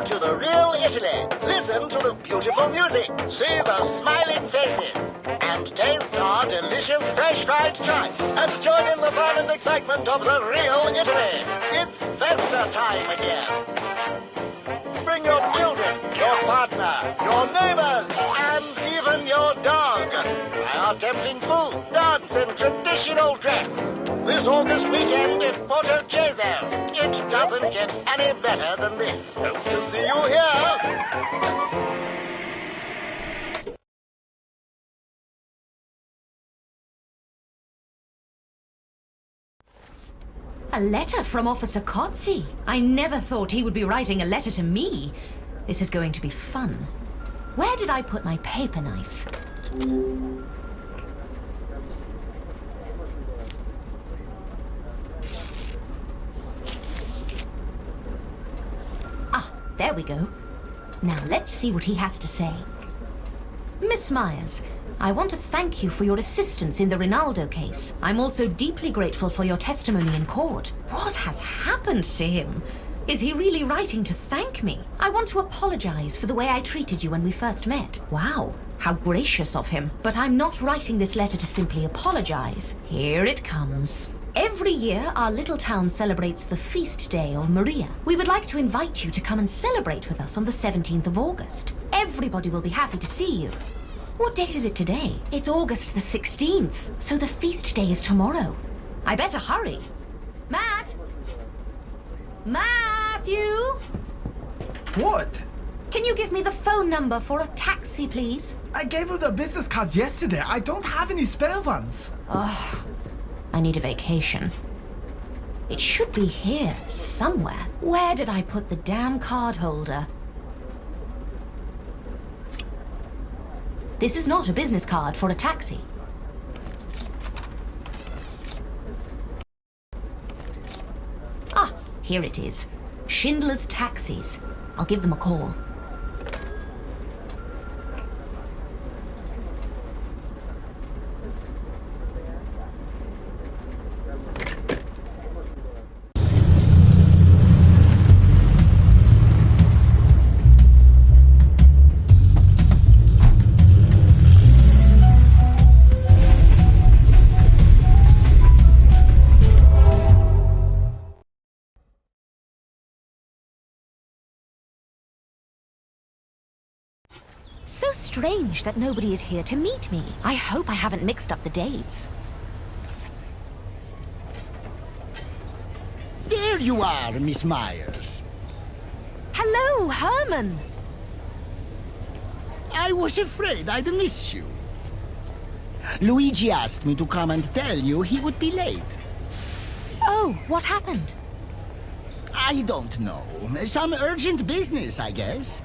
Welcome to the real Italy. Listen to the beautiful music, see the smiling faces, and taste our delicious fresh fried tripe. And join in the fun and excitement of the real Italy. It's Festa time again. Bring your children, your partner, your neighbors, and even your dog. Try our tempting food, dance, and traditional dress. This August weekend in Porto Ceso. It doesn't get any better than this. Hope to see you here. A letter from Officer Cozzi. I never thought he would be writing a letter to me. This is going to be fun. Where did I put my paper knife? Ah, there we go. Now let's see what he has to say. Miss Myers, I want to thank you for your assistance in the Rinaldo case. I'm also deeply grateful for your testimony in court. What has happened to him? Is he really writing to thank me? I want to apologize for the way I treated you when we first met. Wow, how gracious of him. But I'm not writing this letter to simply apologize. Here it comes. Every year, our little town celebrates the feast day of Maria. We would like to invite you to come and celebrate with us on the 17th of August. Everybody will be happy to see you. What date is it today? It's August the 16th, so the feast day is tomorrow. I better hurry. Matt? Matthew? What? Can you give me the phone number for a taxi, please? I gave you the business card yesterday. I don't have any spare ones. Ugh. I need a vacation. It should be here, somewhere. Where did I put the damn card holder? This is not a business card for a taxi. Ah, here it is. Schindler's Taxis. I'll give them a call. So strange that nobody is here to meet me. I hope I haven't mixed up the dates. There you are, Miss Myers. Hello, Herman. I was afraid I'd miss you. Luigi asked me to come and tell you he would be late. Oh, what happened? I don't know. Some urgent business, I guess.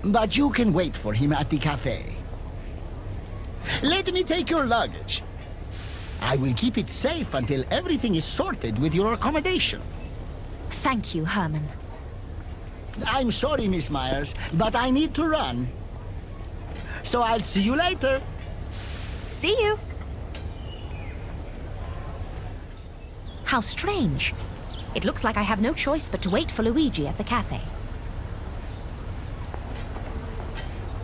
But you can wait for him at the cafe. Let me take your luggage. I will keep it safe until everything is sorted with your accommodation. Thank you, Herman. I'm sorry, Miss Myers, but I need to run. So I'll see you later. See you. How strange. It looks like I have no choice but to wait for Luigi at the cafe.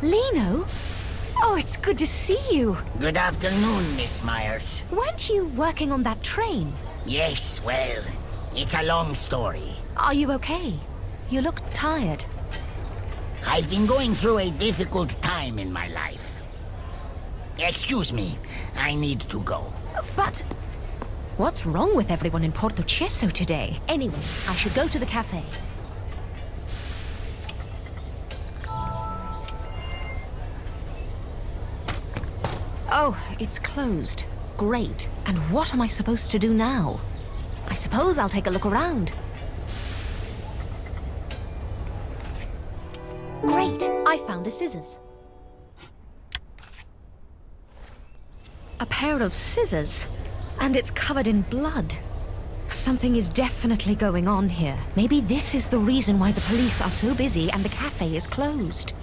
Lino? Oh, it's good to see you. Good afternoon, Miss Myers. Weren't you working on that train? Yes, well, it's a long story. Are you okay? You look tired. I've been going through a difficult time in my life. Excuse me, I need to go. But what's wrong with everyone in Porto Ceso today? Anyway, I should go to the cafe. Oh, it's closed. Great. And what am I supposed to do now? I suppose I'll take a look around. Great. I found a scissors. A pair of scissors. And it's covered in blood. Something is definitely going on here. Maybe this is the reason why the police are so busy and the cafe is closed.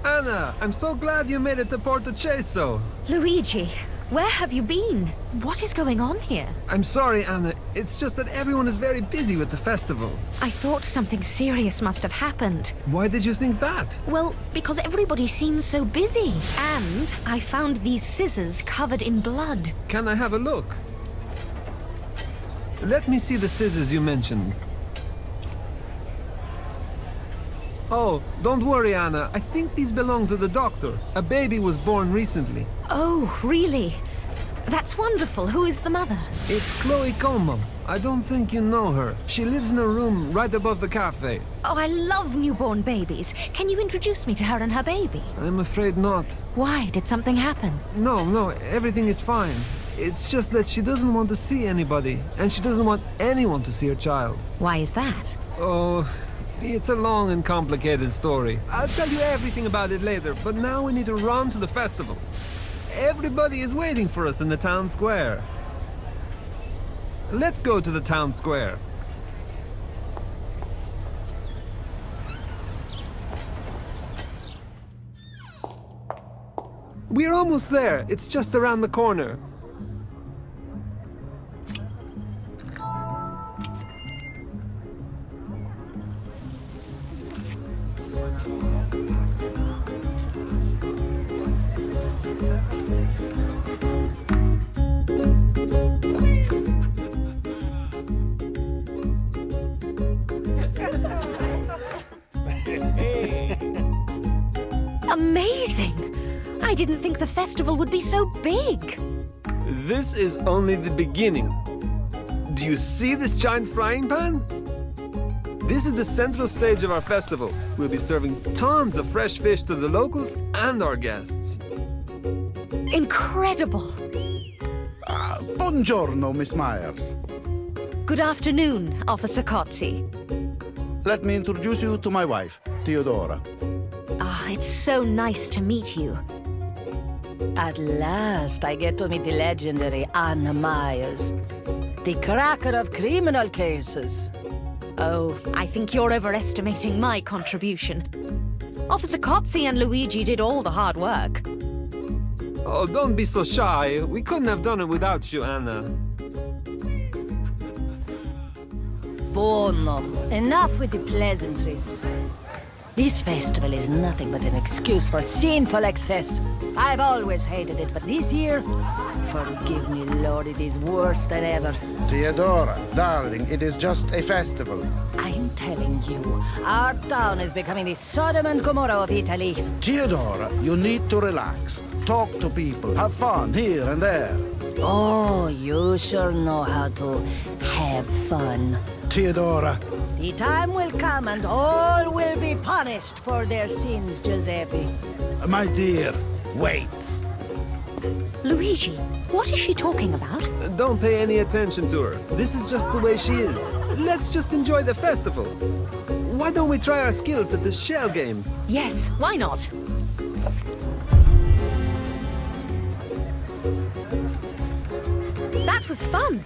Anna, I'm so glad you made it to Porto Ceso. Luigi, Where have you been? What is going on here? I'm sorry, Anna. It's just that everyone is very busy with the festival. I thought something serious must have happened. Why did you think that? Well, because everybody seems so busy. And I found these scissors covered in blood. Can I have a look? Let me see the scissors you mentioned. Oh, don't worry, Anna. I think these belong to the doctor. A baby was born recently. Oh, really? That's wonderful. Who is the mother? It's Chloe Como. I don't think you know her. She lives in a room right above the cafe. Oh, I love newborn babies. Can you introduce me to her and her baby? I'm afraid not. Why? Did something happen? No, everything is fine. It's just that she doesn't want to see anybody, and she doesn't want anyone to see her child. Why is that? Oh, it's a long and complicated story. I'll tell you everything about it later, but now we need to run to the festival. Everybody is waiting for us in the town square. Let's go to the town square. We're almost there. It's just around the corner. Amazing! I didn't think the festival would be so big. This is only the beginning. Do you see this giant frying pan? This is the central stage of our festival. We'll be serving tons of fresh fish to the locals and our guests. Incredible! Buongiorno, Miss Myers. Good afternoon, Officer Kotze. Let me introduce you to my wife, Theodora. Ah, it's so nice to meet you. At last, I get to meet the legendary Anna Myers, the cracker of criminal cases. Oh, I think you're overestimating my contribution. Officer Kotze and Luigi did all the hard work. Oh, don't be so shy. We couldn't have done it without you, Anna. Buono. Enough with the pleasantries. This festival is nothing but an excuse for sinful excess. I've always hated it, but this year, forgive me, Lord, it is worse than ever. Theodora, darling, it is just a festival. I'm telling you, our town is becoming the Sodom and Gomorrah of Italy. Theodora, you need to relax. Talk to people, have fun here and there. Oh, you sure know how to have fun. Theodora, The time will come and all will be punished for their sins, Giuseppe. my dear, wait. Luigi, what is she talking about? Don't pay any attention to her. This is just the way she is. Let's just enjoy the festival. Why don't we try our skills at the shell game? Yes, why not? That was fun.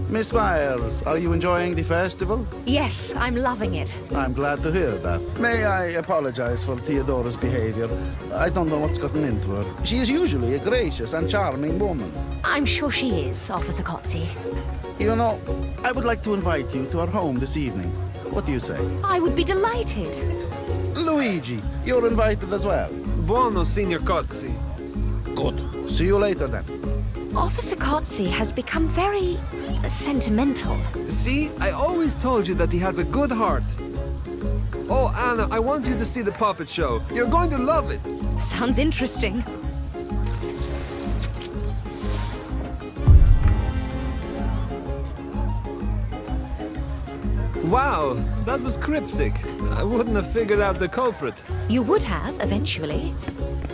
Miss Myers, are you enjoying the festival? Yes, I'm loving it. I'm glad to hear that. May I apologize for Theodora's behavior? I don't know what's gotten into her. She is usually a gracious and charming woman. I'm sure she is, Officer Kotze. You know, I would like to invite you to our home this evening. What do you say? I would be delighted. Luigi, you're invited as well. Buono, Signor Cozzi. Good. See you later then. Officer Kotze has become very sentimental. See, I always told you that he has a good heart. Oh, Anna, I want you to see the puppet show. You're going to love it. Sounds interesting. Wow, that was cryptic. I wouldn't have figured out the culprit. You would have, eventually.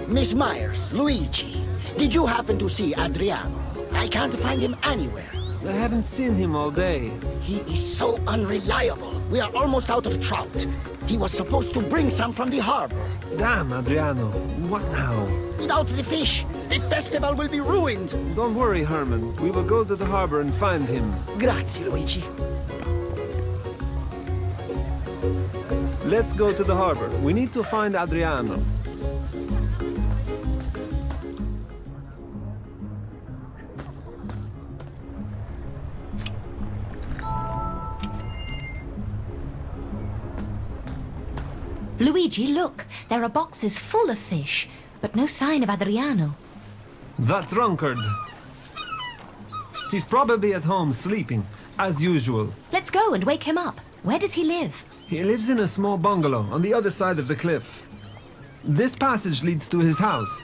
Miss Myers, Luigi, did you happen to see Adriano? I can't find him anywhere. I haven't seen him all day. He is so unreliable. We are almost out of trout. He was supposed to bring some from the harbor. Damn, Adriano. What now? Without the fish, the festival will be ruined. Don't worry, Herman. We will go to the harbor and find him. Grazie, Luigi. Let's go to the harbor. We need to find Adriano. Luigi, look. There are boxes full of fish, but no sign of Adriano. That drunkard. He's probably at home sleeping, as usual. Let's go and wake him up. Where does he live? He lives in a small bungalow on the other side of the cliff. This passage leads to his house.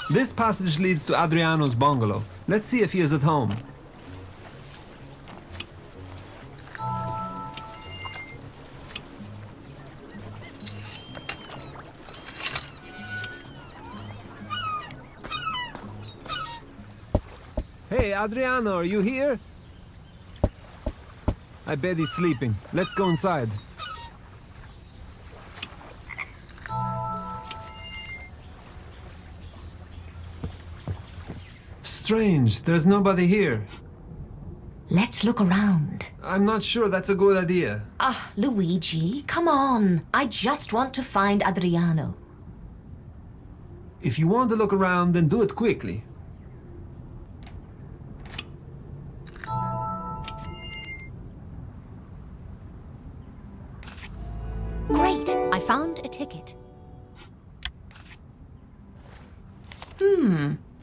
This passage leads to Adriano's bungalow. Let's see if he is at home. Hey, Adriano, are you here? I bet he's sleeping. Let's go inside. Strange, there's nobody here. Let's look around. I'm not sure that's a good idea. Ah, Luigi, come on. I just want to find Adriano. If you want to look around, then do it quickly. Great, I found a ticket.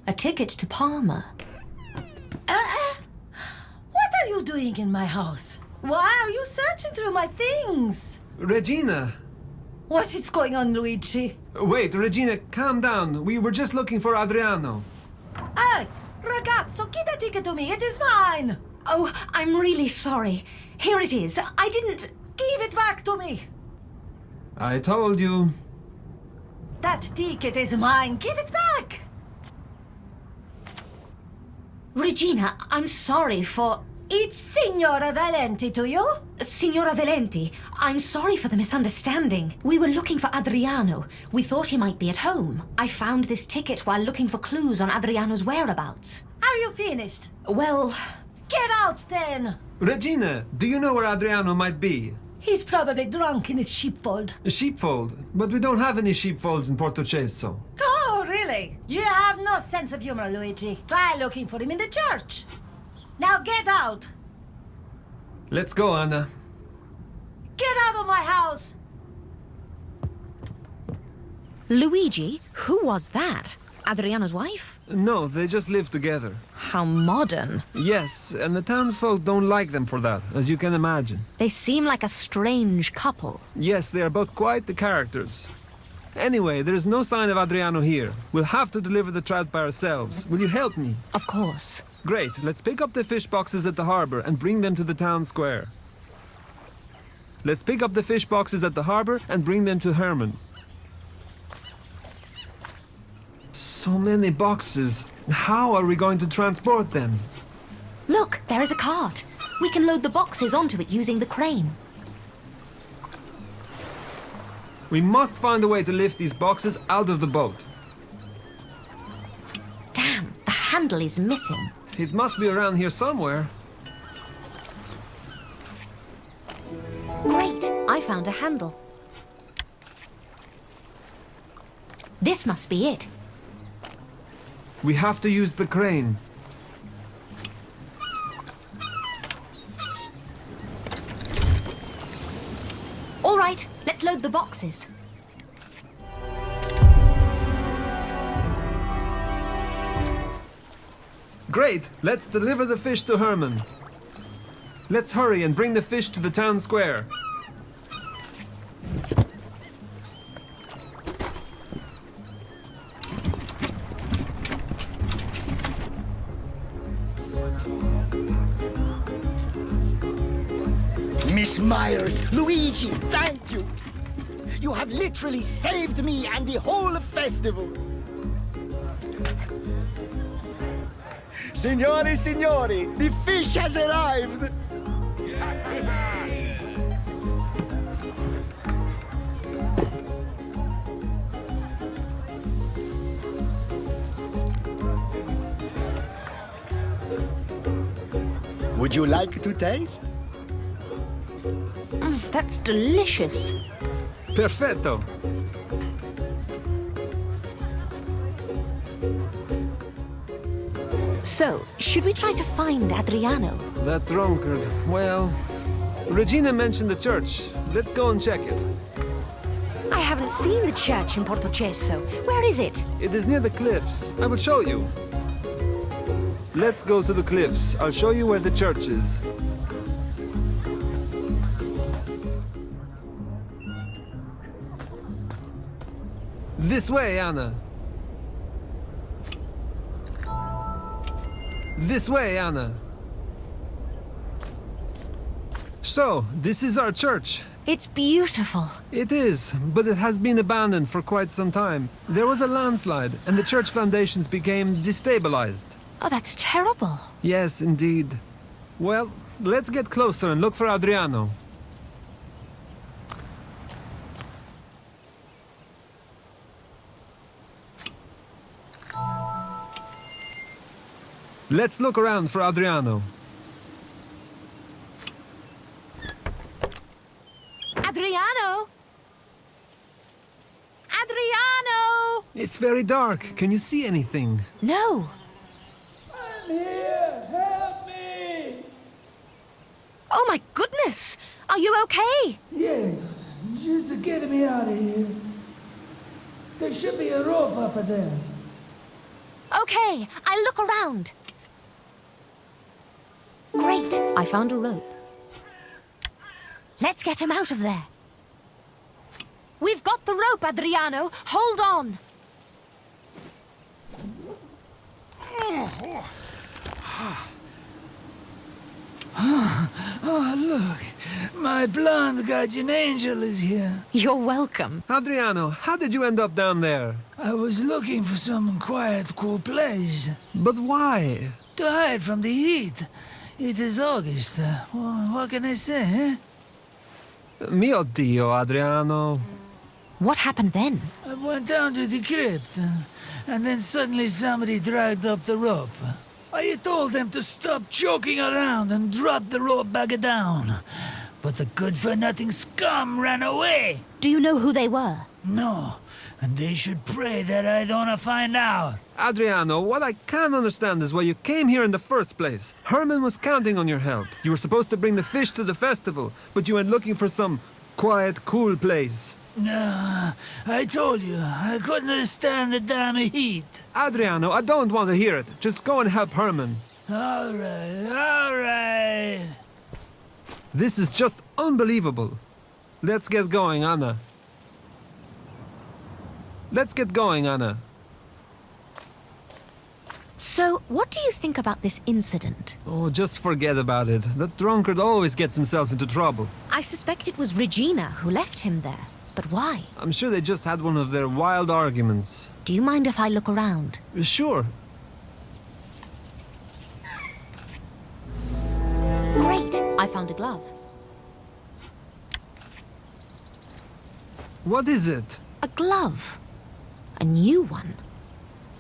A ticket to Parma. What are you doing in my house? Why are you searching through my things? Regina! What is going on, Luigi? Wait, Regina, calm down. We were just looking for Adriano. Hey, ragazzo, give the ticket to me. It is mine. Oh, I'm really sorry. Here it is. I didn't... Give it back to me. I told you. That ticket is mine. Give it back. Regina, I'm sorry for... It's Signora Valenti to you? Signora Valenti, I'm sorry for the misunderstanding. We were looking for Adriano. We thought he might be at home. I found this ticket while looking for clues on Adriano's whereabouts. Are you finished? Well... Get out then. Regina, do you know where Adriano might be? He's probably drunk in his sheepfold. A sheepfold? But we don't have any sheepfolds in Portocesso. Oh, really? You have no sense of humor, Luigi. Try looking for him in the church. Now get out. Let's go, Anna. Get out of my house. Luigi, who was that? Adriano's wife? No, they just live together. How modern. Yes, and the townsfolk don't like them for that, as you can imagine. They seem like a strange couple. Yes, they are both quite the characters. Anyway, there is no sign of Adriano here. We'll have to deliver the trout by ourselves. Will you help me? Of course. Great, let's pick up the fish boxes at the harbor and bring them to the town square. Let's pick up the fish boxes at the harbor and bring them to Herman. So many boxes. How are we going to transport them? Look, there is a cart. We can load the boxes onto it using the crane. We must find a way to lift these boxes out of the boat. Damn, the handle is missing. It must be around here somewhere. Great, I found a handle. This must be it. We have to use the crane. All right, let's load the boxes. Great! Let's deliver the fish to Herman. Let's hurry and bring the fish to the town square. Miss Myers, Luigi, thank you. You have literally saved me and the whole festival. Signori, signori, the fish has arrived. Would you like to taste? That's delicious. Perfetto! So, should we try to find Adriano? That drunkard. Well, Regina mentioned the church. Let's go and check it. haven't seen the church in Portocesso. Where is it? It is near the cliffs. I will show you. Let's go to the cliffs. I'll show you where the church is. This way, Anna. This way, Anna. So, this is our church. It's beautiful. It is, but it has been abandoned for quite some time. There was a landslide, and the church foundations became destabilized. Oh, that's terrible. Yes, indeed. Well, let's get closer and look for Adriano. Let's look around for Adriano. Adriano! Adriano! It's very dark. Can you see anything? No. I'm here! Help me! Oh my goodness! Are you okay? Yes, just get me out of here. There should be a rope up there. Okay, I'll look around. Great, I found a rope. Let's get him out of there. We've got the rope, Adriano. Hold on. Oh, look. My blonde guardian angel is here. You're welcome. Adriano, how did you end up down there? I was looking for some quiet, cool place But why? to hide from the heat. It is August. What can I say, eh? Mio Dio, Adriano. What happened then? I went down to the crypt, and then suddenly somebody dragged up the rope. I told them to stop joking around and drop the rope back down. But the good-for-nothing scum ran away. Do you know who they were? No, and they should pray that I don't find out. Adriano, what I can't understand is why you came here in the first place. Herman was counting on your help. You were supposed to bring the fish to the festival, but you went looking for some quiet, cool place. No, I told you, I couldn't stand the damn heat. Adriano, I don't want to hear it. Just go and help Herman. All right. This is just unbelievable. Let's get going, Anna. Let's get going, Anna. So, what do you think about this incident? Oh, just forget about it. That drunkard always gets himself into trouble. I suspect it was Regina who left him there. But why? I'm sure they just had one of their wild arguments. Do you mind if I look around? Sure. Great! I found a glove. What is it? A glove. A new one.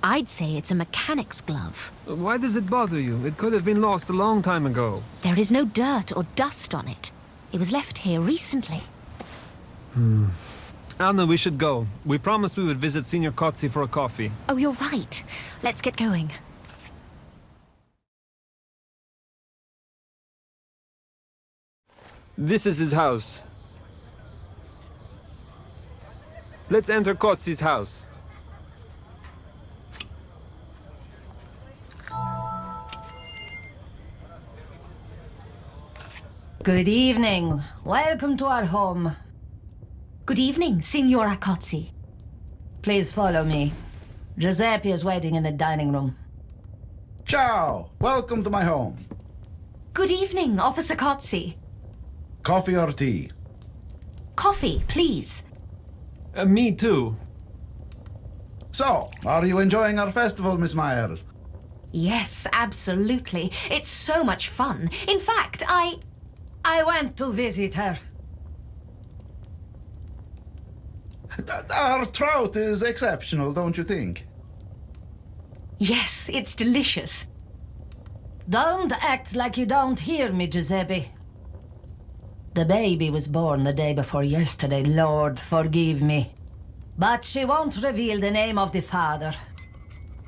I'd say it's a mechanic's glove. Why does it bother you? It could have been lost a long time ago. There is no dirt or dust on it. It was left here recently. Anna, we should go. We promised we would visit Senior Kotzi for a coffee. Oh, you're right. Let's get going. This is his house. Let's enter Kotzi's house. Good evening. Welcome to our home. Good evening, Signora Kotzi. Please follow me. Giuseppe is waiting in the dining room. Ciao! Welcome to my home. Good evening, Officer Kotzi. Coffee or tea? Coffee, please. Me too. So, are you enjoying our festival, Miss Myers? Yes, absolutely. It's so much fun. In fact, I went to visit her. Our trout is exceptional, don't you think? Yes, it's delicious. Don't act like you don't hear me, Giuseppe. The baby was born the day before yesterday, Lord, forgive me. But she won't reveal the name of the father.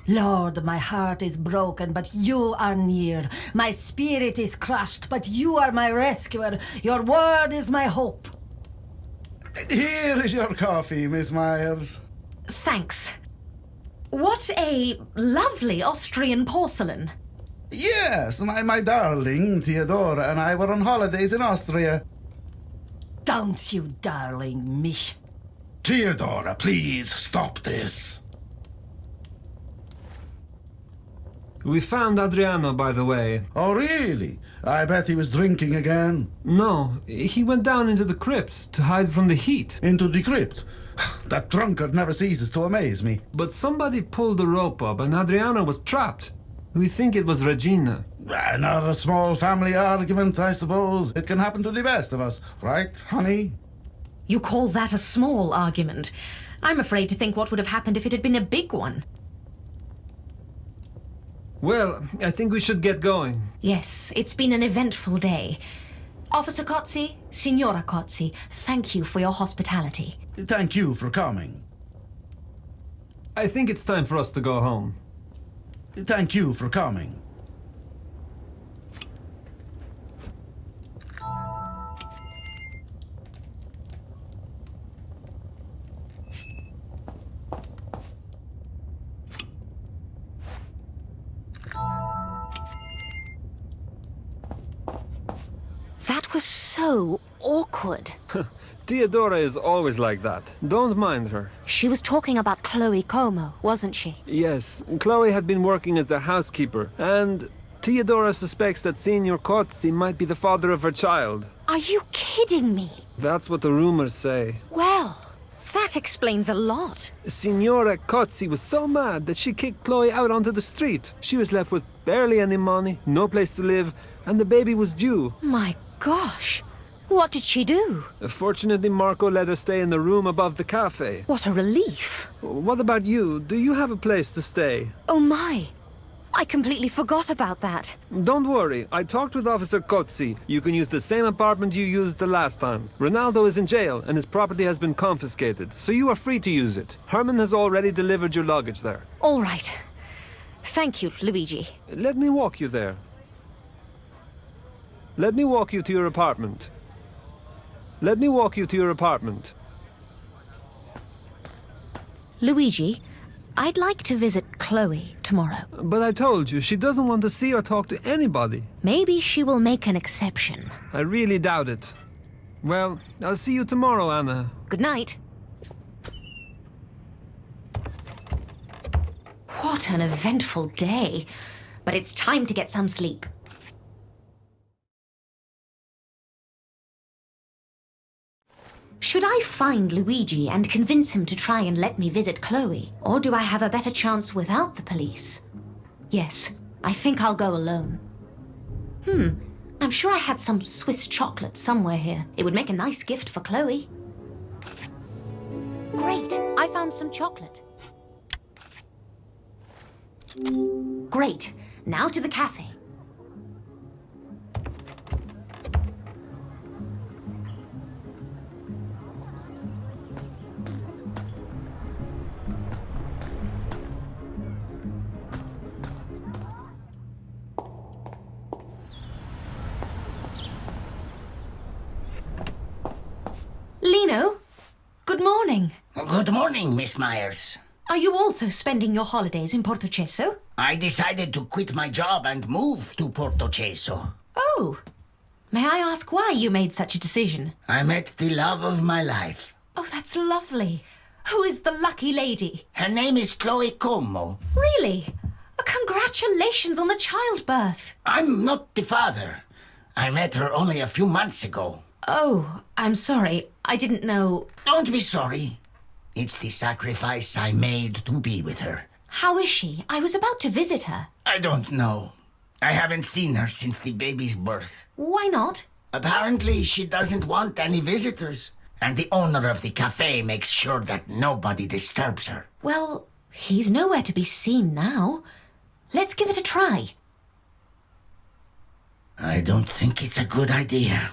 Lord, my heart is broken, but you are near. My spirit is crushed, but you are my rescuer. Your word is my hope. Here is your coffee, Miss Myers. Thanks. What a lovely Austrian porcelain. Yes, my darling Theodora and I were on holidays in Austria. Don't you darling me. Theodora, please stop this. We found Adriano, by the way. Oh, really? I bet he was drinking again. No, he went down into the crypt to hide from the heat. Into the crypt? That drunkard never ceases to amaze me. But somebody pulled the rope up and Adriano was trapped. We think it was Regina. Another small family argument, I suppose. It can happen to the best of us, right, honey? You call that a small argument? I'm afraid to think what would have happened if it had been a big one. Well, I think we should get going. Yes, it's been an eventful day. Officer Cozzi, Signora Cozzi, thank you for your hospitality. Thank you for coming. I think it's time for us to go home. Thank you for coming. That was so awkward. Theodora is always like that. Don't mind her. She was talking about Chloe Como, wasn't she? Yes, Chloe had been working as a housekeeper, and Theodora suspects that Signor Cozzi might be the father of her child. Are you kidding me? That's what the rumors say. Well, that explains a lot. Signora Cozzi was so mad that she kicked Chloe out onto the street. She was left with barely any money, no place to live, and the baby was due. My gosh. What did she do? Fortunately, Marco let her stay in the room above the cafe. What a relief. What about you? Do you have a place to stay? Oh my. I completely forgot about that. Don't worry, I talked with Officer Cozzi. You can use the same apartment you used the last time. Ronaldo is in jail and his property has been confiscated, so you are free to use it. Herman has already delivered your luggage there. All right. Thank you, Luigi. Let me walk you there. Let me walk you to your apartment. Let me walk you to your apartment. Luigi, I'd like to visit Chloe tomorrow. But I told you, she doesn't want to see or talk to anybody. Maybe she will make an exception. I really doubt it. Well, I'll see you tomorrow, Anna. Good night. What an eventful day. But it's time to get some sleep. Should I find Luigi and convince him to try and let me visit Chloe? Or do I have a better chance without the police? Yes, I think I'll go alone. I'm sure I had some Swiss chocolate somewhere here. It would make a nice gift for Chloe. Great, I found some chocolate. Great, now to the cafe. Lino, good morning. Good morning, Miss Myers. Are you also spending your holidays in Portocesso? I decided to quit my job and move to Portocesso. Oh, may I ask why you made such a decision? I met the love of my life. Oh, that's lovely. Who is the lucky lady? Her name is Chloe Como. Really? Congratulations on the childbirth. I'm not the father. I met her only a few months ago. Oh, I'm sorry. I didn't know. Don't be sorry. It's the sacrifice I made to be with her. How is she? I was about to visit her. I don't know. I haven't seen her since the baby's birth. Why not? Apparently, she doesn't want any visitors. And the owner of the cafe makes sure that nobody disturbs her. Well, he's nowhere to be seen now. Let's give it a try. I don't think it's a good idea.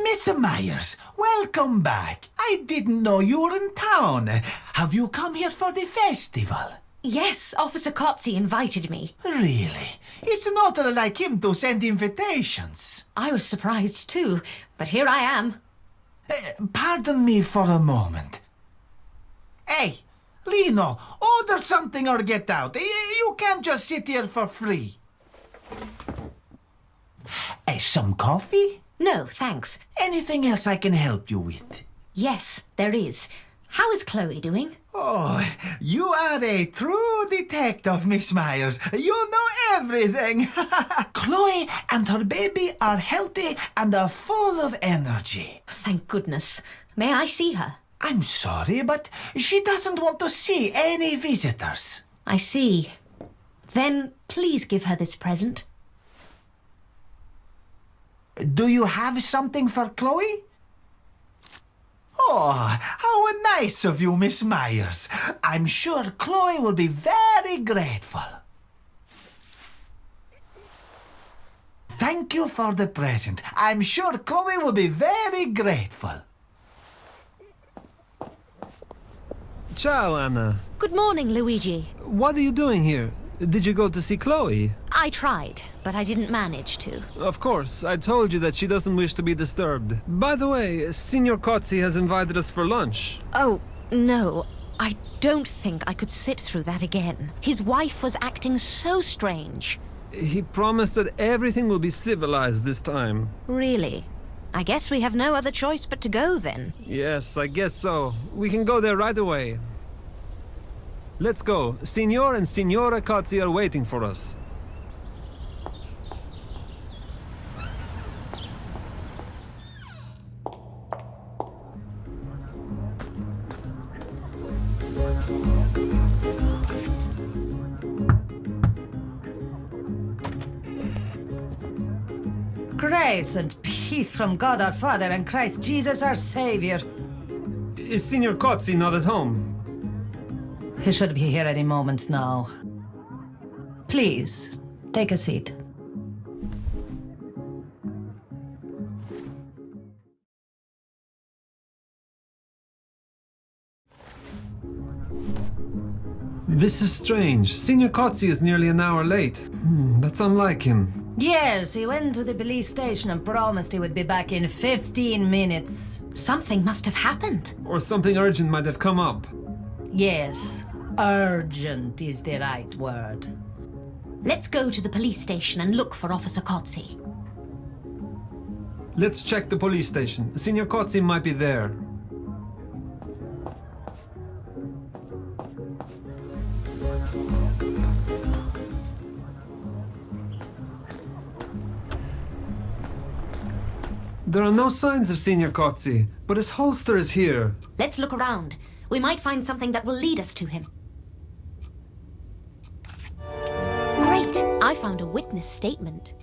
Miss Myers, welcome back. I didn't know you were in town. Have you come here for the festival? Yes, Officer Kotze invited me. Really? It's not like him to send invitations. I was surprised too, but here I am. Pardon me for a moment. Hey, Lino, order something or get out. You can't just sit here for free. Some coffee? No, thanks. Anything else I can help you with? Yes, there is. How is Chloe doing? Oh, you are a true detective, Miss Myers. You know everything. Chloe and her baby are healthy and are full of energy. Thank goodness. May I see her? I'm sorry, but she doesn't want to see any visitors. I see. Then please give her this present. Do you have something for Chloe? Oh, how nice of you, Miss Myers. I'm sure Chloe will be very grateful. Thank you for the present. I'm sure Chloe will be very grateful. Ciao, Anna. Good morning, Luigi. What are you doing here? Did you go to see Chloe? I tried, but I didn't manage to. Of course, I told you that she doesn't wish to be disturbed. By the way, Signor Kotze has invited us for lunch. Oh, no. I don't think I could sit through that again. His wife was acting so strange. He promised that everything will be civilized this time. Really? I guess we have no other choice but to go then. Yes, I guess so. We can go there right away. Let's go. Signor and Signora Kotze are waiting for us. Grace and peace from God our Father and Christ Jesus our Savior. Is Signor Kotze not at home? He should be here any moment now. Please, take a seat. This is strange. Signor Kotze is nearly an hour late. That's unlike him. Yes, he went to the police station and promised he would be back in 15 minutes. Something must have happened. Or something urgent might have come up. Yes, urgent is the right word. Let's go to the police station and look for Officer Kotze. Let's check the police station. Signor Kotze might be there. There are no signs of Signor Kotze, but his holster is here. Let's look around. We might find something that will lead us to him. Great! I found a witness statement.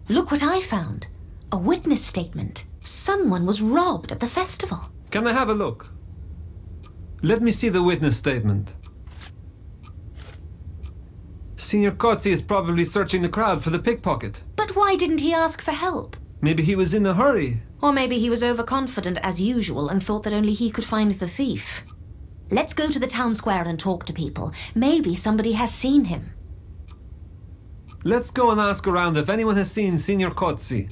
Look what I found. A witness statement. Someone was robbed at the festival. Can I have a look? Let me see the witness statement. Signor Kotze is probably searching the crowd for the pickpocket. But why didn't he ask for help? Maybe he was in a hurry. Or maybe he was overconfident as usual and thought that only he could find the thief. Let's go to the town square and talk to people. Maybe somebody has seen him. Let's go and ask around if anyone has seen Signor Kotze.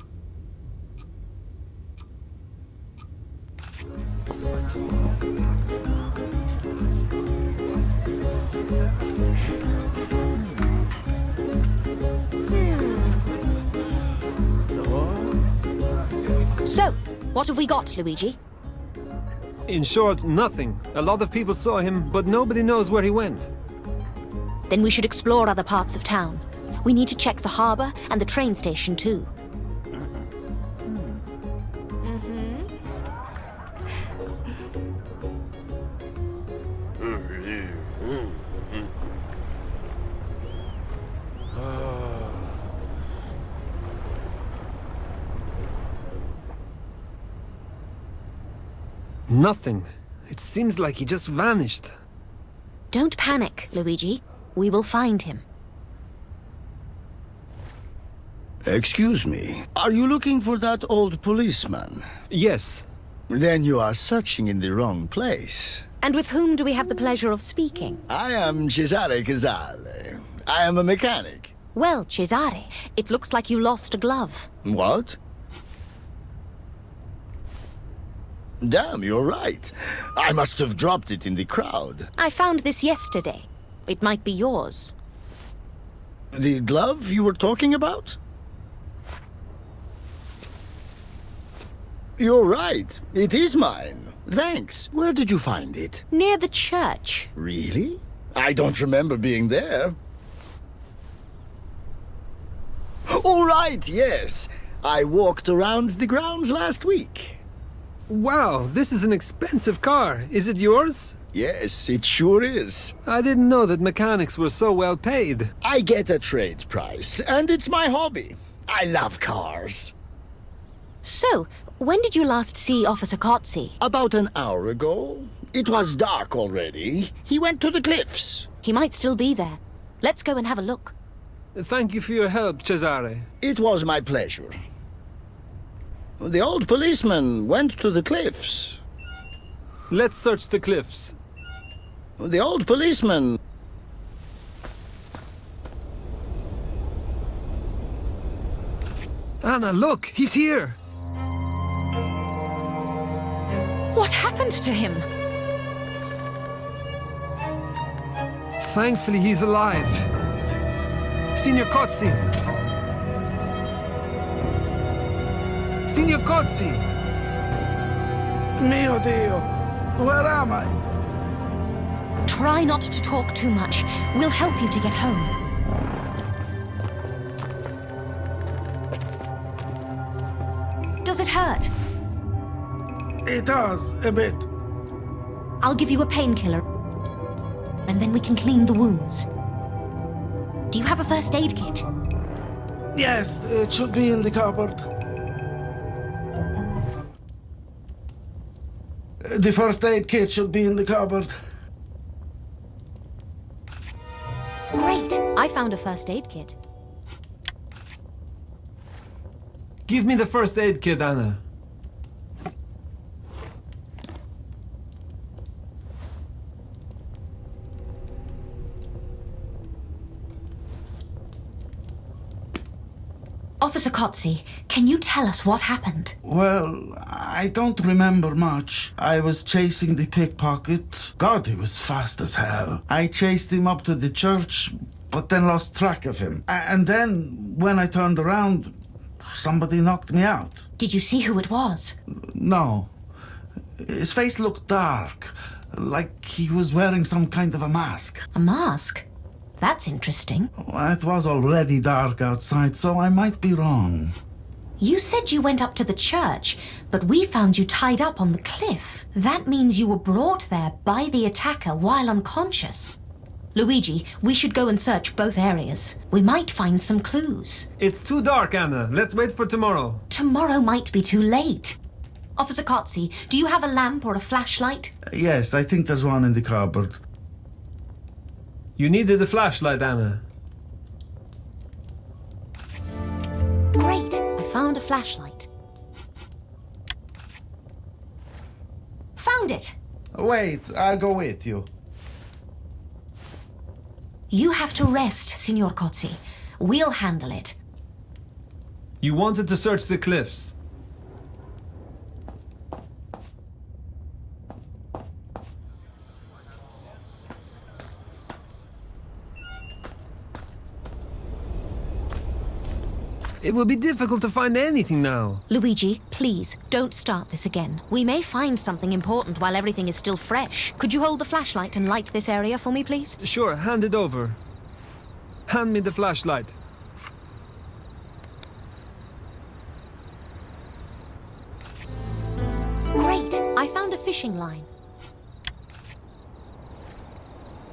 So, what have we got, Luigi? In short, nothing. A lot of people saw him, but nobody knows where he went. Then we should explore other parts of town. We need to check the harbor and the train station too. Nothing. It seems like he just vanished. Don't panic, Luigi. We will find him. Excuse me, are you looking for that old policeman? Yes. Then you are searching in the wrong place. And with whom do we have the pleasure of speaking? I am Cesare Casale. I am a mechanic. Well, Cesare, it looks like you lost a glove. What? Damn, you're right. I must have dropped it in the crowd. I found this yesterday. It might be yours. The glove you were talking about? You're right. It is mine. Thanks. Where did you find it? Near the church. Really? I don't remember being there. All right, yes. I walked around the grounds last week. Wow, this is an expensive car. Is it yours? Yes, it sure is. I didn't know that mechanics were so well paid. I get a trade price, and it's my hobby. I love cars. So, when did you last see Officer Kotze? About an hour ago. It was dark already. He went to the cliffs. He might still be there. Let's go and have a look. Thank you for your help, Cesare. It was my pleasure. The old policeman went to the cliffs. Let's search the cliffs. The old policeman... Anna, look! He's here! What happened to him? Thankfully, he's alive. Signor Kotze! Signor Kotze! Mio Dio! Where am I? Try not to talk too much. We'll help you to get home. Does it hurt? It does, a bit. I'll give you a painkiller, and then we can clean the wounds. Do you have a first aid kit? Yes, it should be in the cupboard. The first aid kit should be in the cupboard. Great! I found a first aid kit. Give me the first aid kit, Anna. Officer Kotze, can you tell us what happened? Well, I don't remember much. I was chasing the pickpocket. God, he was fast as hell. I chased him up to the church, but then lost track of him. And then, when I turned around, somebody knocked me out. Did you see who it was? No. His face looked dark, like he was wearing some kind of a mask. A mask? That's interesting. It was already dark outside, so I might be wrong. You said you went up to the church, but we found you tied up on the cliff. That means you were brought there by the attacker while unconscious. Luigi, we should go and search both areas. We might find some clues. It's too dark, Anna. Let's wait for tomorrow. Tomorrow might be too late. Officer Kotze, do you have a lamp or a flashlight? Yes, I think there's one in the cupboard. You needed a flashlight, Anna. Great, I found a flashlight. Found it! Wait, I'll go with you. You have to rest, Signor Kotze. We'll handle it. You wanted to search the cliffs. It will be difficult to find anything now. Luigi, please, don't start this again. We may find something important while everything is still fresh. Could you hold the flashlight and light this area for me, please? Sure, hand it over. Hand me the flashlight. Great, I found a fishing line.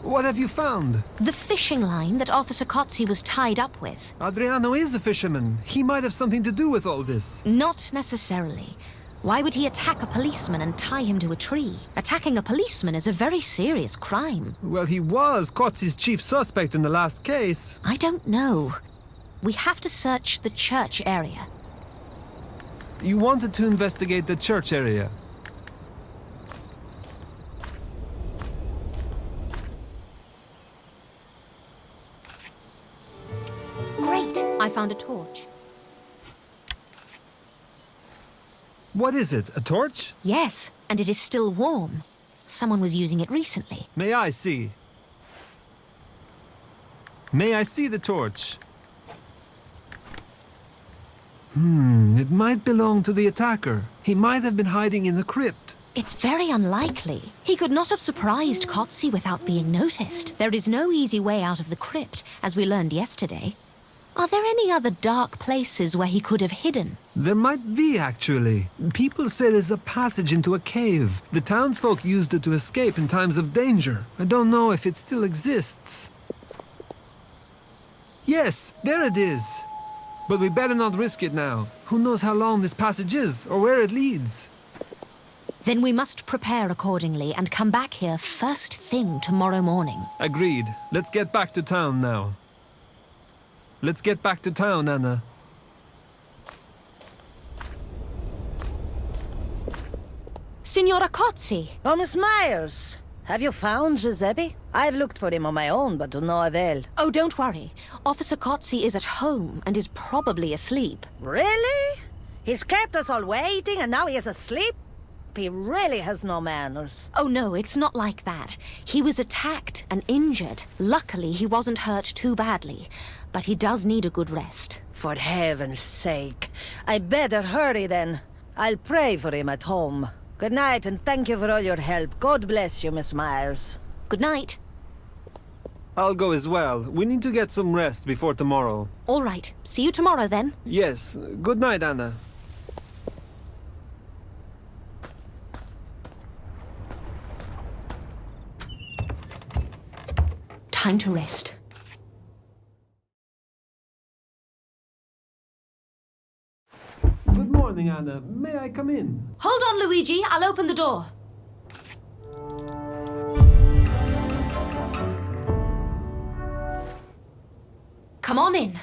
What have you found? The fishing line that Officer Kotze was tied up with. Adriano is a fisherman. He might have something to do with all this. Not necessarily. Why would he attack a policeman and tie him to a tree? Attacking a policeman is a very serious crime. Well, he was Kotze's chief suspect in the last case. I don't know. We have to search the church area. You wanted to investigate the church area. What is it, a torch? Yes, and it is still warm. Someone was using it recently. May I see? May I see the torch? It might belong to the attacker. He might have been hiding in the crypt. It's very unlikely. He could not have surprised Kotzi without being noticed. There is no easy way out of the crypt, as we learned yesterday. Are there any other dark places where he could have hidden? There might be, actually. People say there's a passage into a cave. The townsfolk used it to escape in times of danger. I don't know if it still exists. Yes, there it is. But we better not risk it now. Who knows how long this passage is, or where it leads? Then we must prepare accordingly and come back here first thing tomorrow morning. Agreed. Let's get back to town now. Let's get back to town, Anna. Signora Kotzi! Oh, Miss Myers, have you found Giuseppe? I've looked for him on my own, but to no avail. Oh, don't worry. Officer Kotzi is at home and is probably asleep. Really? He's kept us all waiting and now he is asleep? He really has no manners. Oh, no, it's not like that. He was attacked and injured. Luckily, he wasn't hurt too badly. But he does need a good rest. For heaven's sake. I better hurry then. I'll pray for him at home. Good night and thank you for all your help. God bless you, Miss Myers. Good night. I'll go as well. We need to get some rest before tomorrow. All right. See you tomorrow then. Yes. Good night, Anna. Time to rest. Good morning, Anna. May I come in? Hold on, Luigi. I'll open the door. Come on in.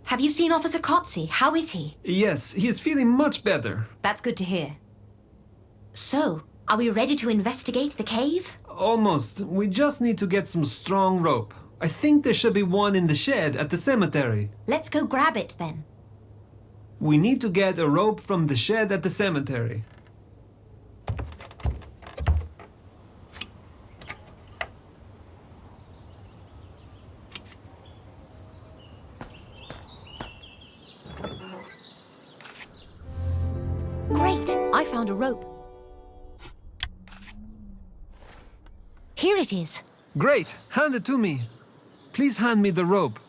Have you seen Officer Kotzi? How is he? Yes, he is feeling much better. That's good to hear. So, are we ready to investigate the cave? Almost. We just need to get some strong rope. I think there should be one in the shed at the cemetery. Let's go grab it then. We need to get a rope from the shed at the cemetery. Great! I found a rope. Here it is. Great! Hand it to me. Please hand me the rope.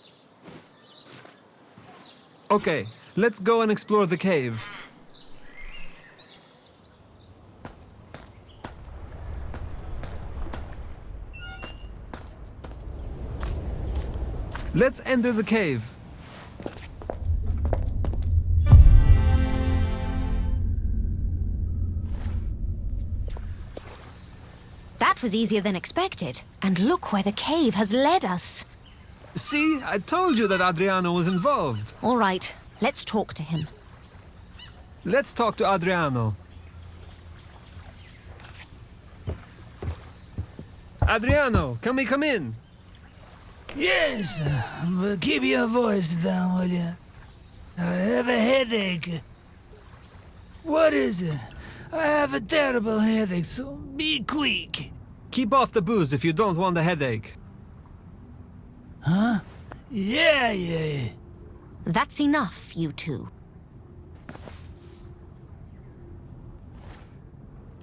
Okay, let's go and explore the cave. Let's enter the cave. That was easier than expected. And look where the cave has led us. See, I told you that Adriano was involved. All right, let's talk to him. Let's talk to Adriano. Adriano, can we come in? Yes, but keep your voice down, will you? I have a headache. What is it? I have a terrible headache, so be quick. Keep off the booze if you don't want a headache. Huh? Yeah. That's enough, you two.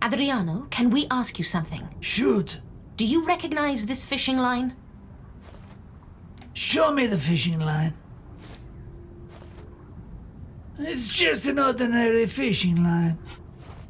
Adriano, can we ask you something? Shoot. Do you recognize this fishing line? Show me the fishing line. It's just an ordinary fishing line.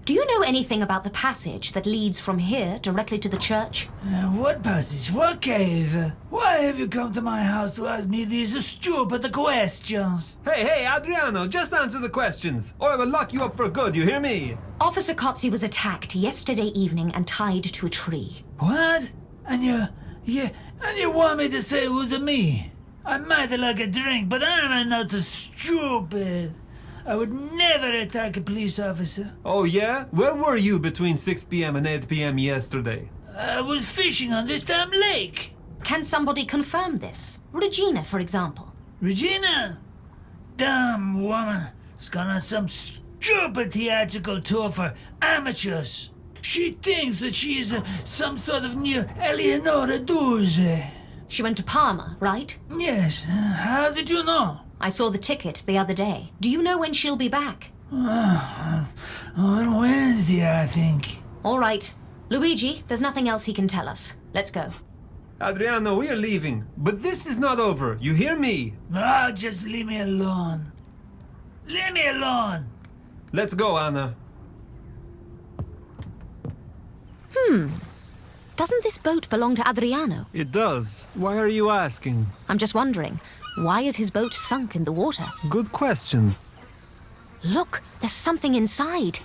Do you know anything about the passage that leads from here directly to the church? What passage? What cave? Why have you come to my house to ask me these stupid questions? Hey, Adriano, just answer the questions, or I will lock you up for good, you hear me? Officer Kotzi was attacked yesterday evening and tied to a tree. What? And you want me to say it was me? I might like a drink, but I'm not stupid. I would never attack a police officer. Oh yeah? Where were you between 6 p.m. and 8 p.m. yesterday? I was fishing on this damn lake. Can somebody confirm this? Regina, for example. Regina? Damn woman. She's gone on some Super theatrical tour for amateurs. She thinks that she is some sort of new Eleonora Duse. She went to Parma, right? Yes. How did you know? I saw the ticket the other day. Do you know when she'll be back? On Wednesday, I think. All right. Luigi, there's nothing else he can tell us. Let's go. Adriano, we are leaving. But this is not over. You hear me? Ah, just leave me alone. Leave me alone. Let's go, Anna. Doesn't this boat belong to Adriano? It does. Why are you asking? I'm just wondering, why is his boat sunk in the water? Good question. Look, there's something inside.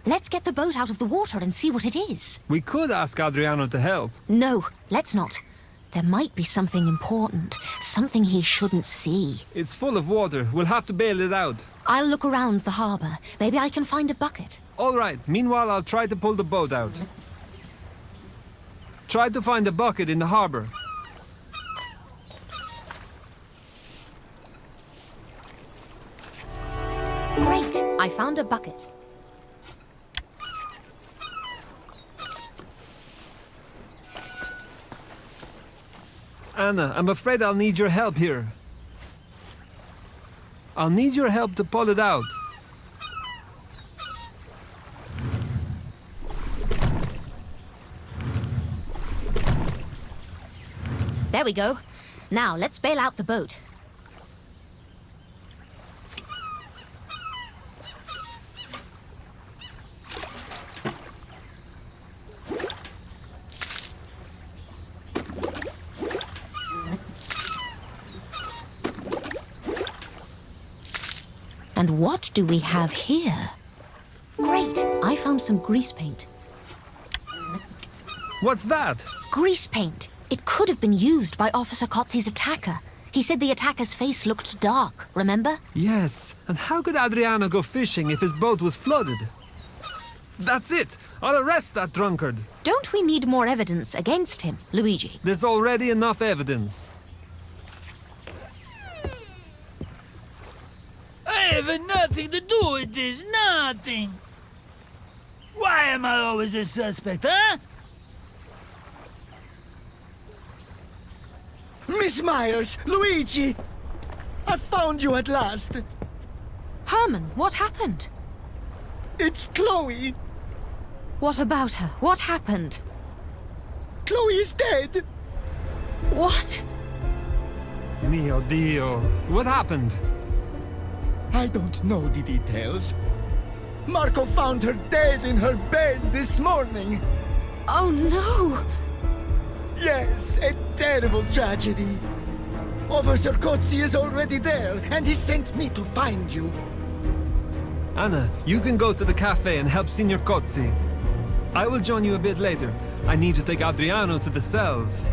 Let's get the boat out of the water and see what it is. We could ask Adriano to help. No, let's not. There might be something important, something he shouldn't see. It's full of water. We'll have to bail it out. I'll look around the harbor. Maybe I can find a bucket. All right. Meanwhile, I'll try to pull the boat out. Try to find a bucket in the harbor. Great! I found a bucket. Anna, I'm afraid I'll need your help here. I'll need your help to pull it out. There we go. Now, let's bail out the boat. And what do we have here? Great! I found some grease paint. What's that? Grease paint. It could have been used by Officer Cozzi's attacker. He said the attacker's face looked dark, remember? Yes. And how could Adriano go fishing if his boat was flooded? That's it! I'll arrest that drunkard! Don't we need more evidence against him, Luigi? There's already enough evidence. I have nothing to do with this, nothing. Why am I always a suspect, huh? Miss Myers, Luigi! I found you at last. Herman, what happened? It's Chloe. What about her? What happened? Chloe is dead. What? Mio Dio. What happened? I don't know the details. Marco found her dead in her bed this morning. Oh no! Yes, a terrible tragedy. Officer Cozzi is already there, and he sent me to find you. Anna, you can go to the cafe and help Signor Cozzi. I will join you a bit later. I need to take Adriano to the cells.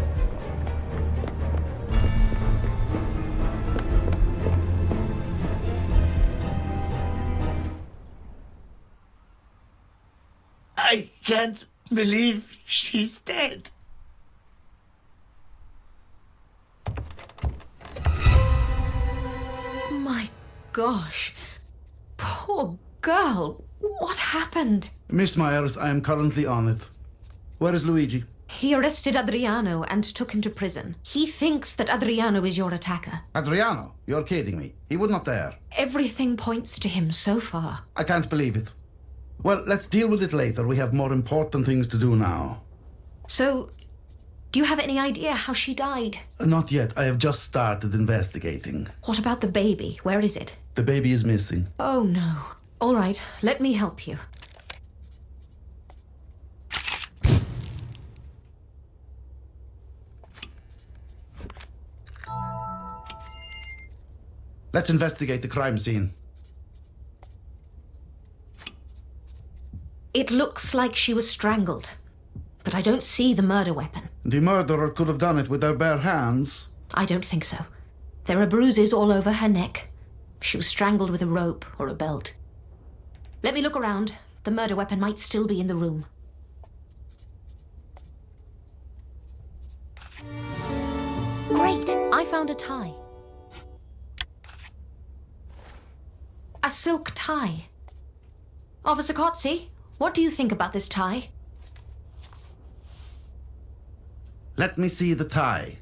I can't believe she's dead. My gosh. Poor girl. What happened? Miss Myers, I am currently on it. Where is Luigi? He arrested Adriano and took him to prison. He thinks that Adriano is your attacker. Adriano? You're kidding me. He would not dare. Everything points to him so far. I can't believe it. Well, let's deal with it later. We have more important things to do now. So, do you have any idea how she died? Not yet. I have just started investigating. What about the baby? Where is it? The baby is missing. Oh no. All right, let me help you. Let's investigate the crime scene. It looks like she was strangled, but I don't see the murder weapon. The murderer could have done it with their bare hands. I don't think so. There are bruises all over her neck. She was strangled with a rope or a belt. Let me look around. The murder weapon might still be in the room. Great! I found a tie. A silk tie. Officer Kotze, what do you think about this tie? Let me see the tie.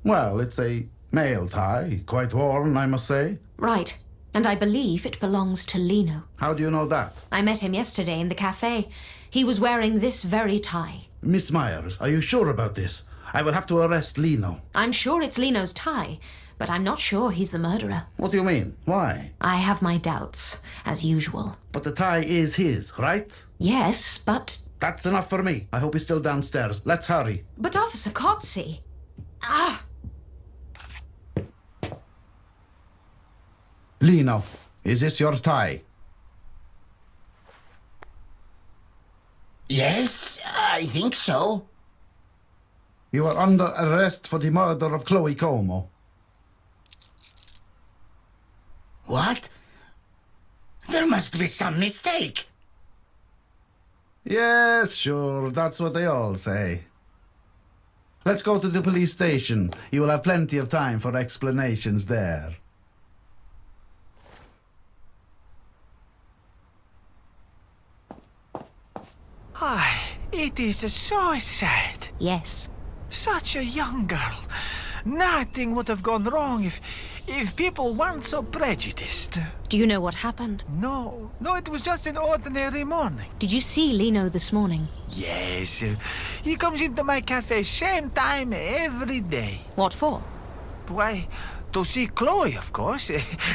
Well, it's a male tie, quite worn, I must say. Right. And I believe it belongs to Lino. How do you know that? I met him yesterday in the cafe. He was wearing this very tie. Miss Myers, are you sure about this? I will have to arrest Lino. I'm sure it's Lino's tie, but I'm not sure he's the murderer. What do you mean? Why? I have my doubts, as usual. But the tie is his, right? Yes, but... That's enough for me. I hope he's still downstairs. Let's hurry. But Officer Kotze... Ah! Lino, is this your tie? Yes, I think so. You are under arrest for the murder of Chloe Como. What? There must be some mistake. Yes, sure. That's what they all say. Let's go to the police station. You will have plenty of time for explanations there. Ay, it is so sad. Yes. Such a young girl. Nothing would have gone wrong if people weren't so prejudiced. Do you know what happened? No, it was just an ordinary morning. Did you see Lino this morning? Yes, he comes into my cafe same time every day. What for? Why, to see Chloe, of course.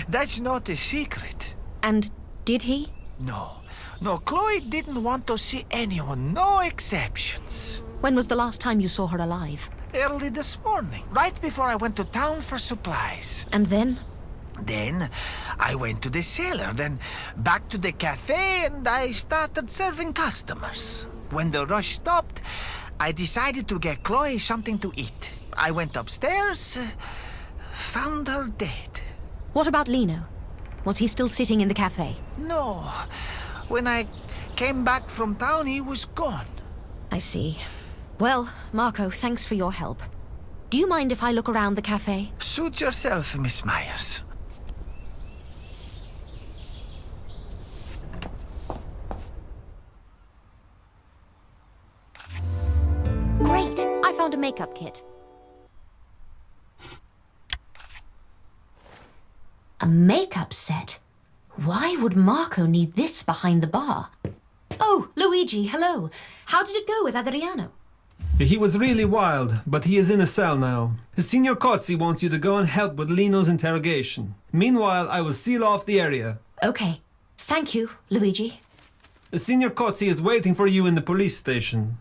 That's not a secret. And did he? No, Chloe didn't want to see anyone, no exceptions. When was the last time you saw her alive? Early this morning, right before I went to town for supplies. And then? Then I went to the cellar, then back to the cafe, and I started serving customers. When the rush stopped, I decided to get Chloe something to eat. I went upstairs, found her dead. What about Lino? Was he still sitting in the cafe? No. When I came back from town, he was gone. I see. Well, Marco, thanks for your help. Do you mind if I look around the cafe? Suit yourself, Miss Myers. Great! I found a makeup kit. A makeup set? Why would Marco need this behind the bar? Oh, Luigi, hello. How did it go with Adriano? He was really wild, but he is in a cell now. Signor Kotze wants you to go and help with Lino's interrogation. Meanwhile, I will seal off the area. Okay. Thank you, Luigi. Signor Kotze is waiting for you in the police station.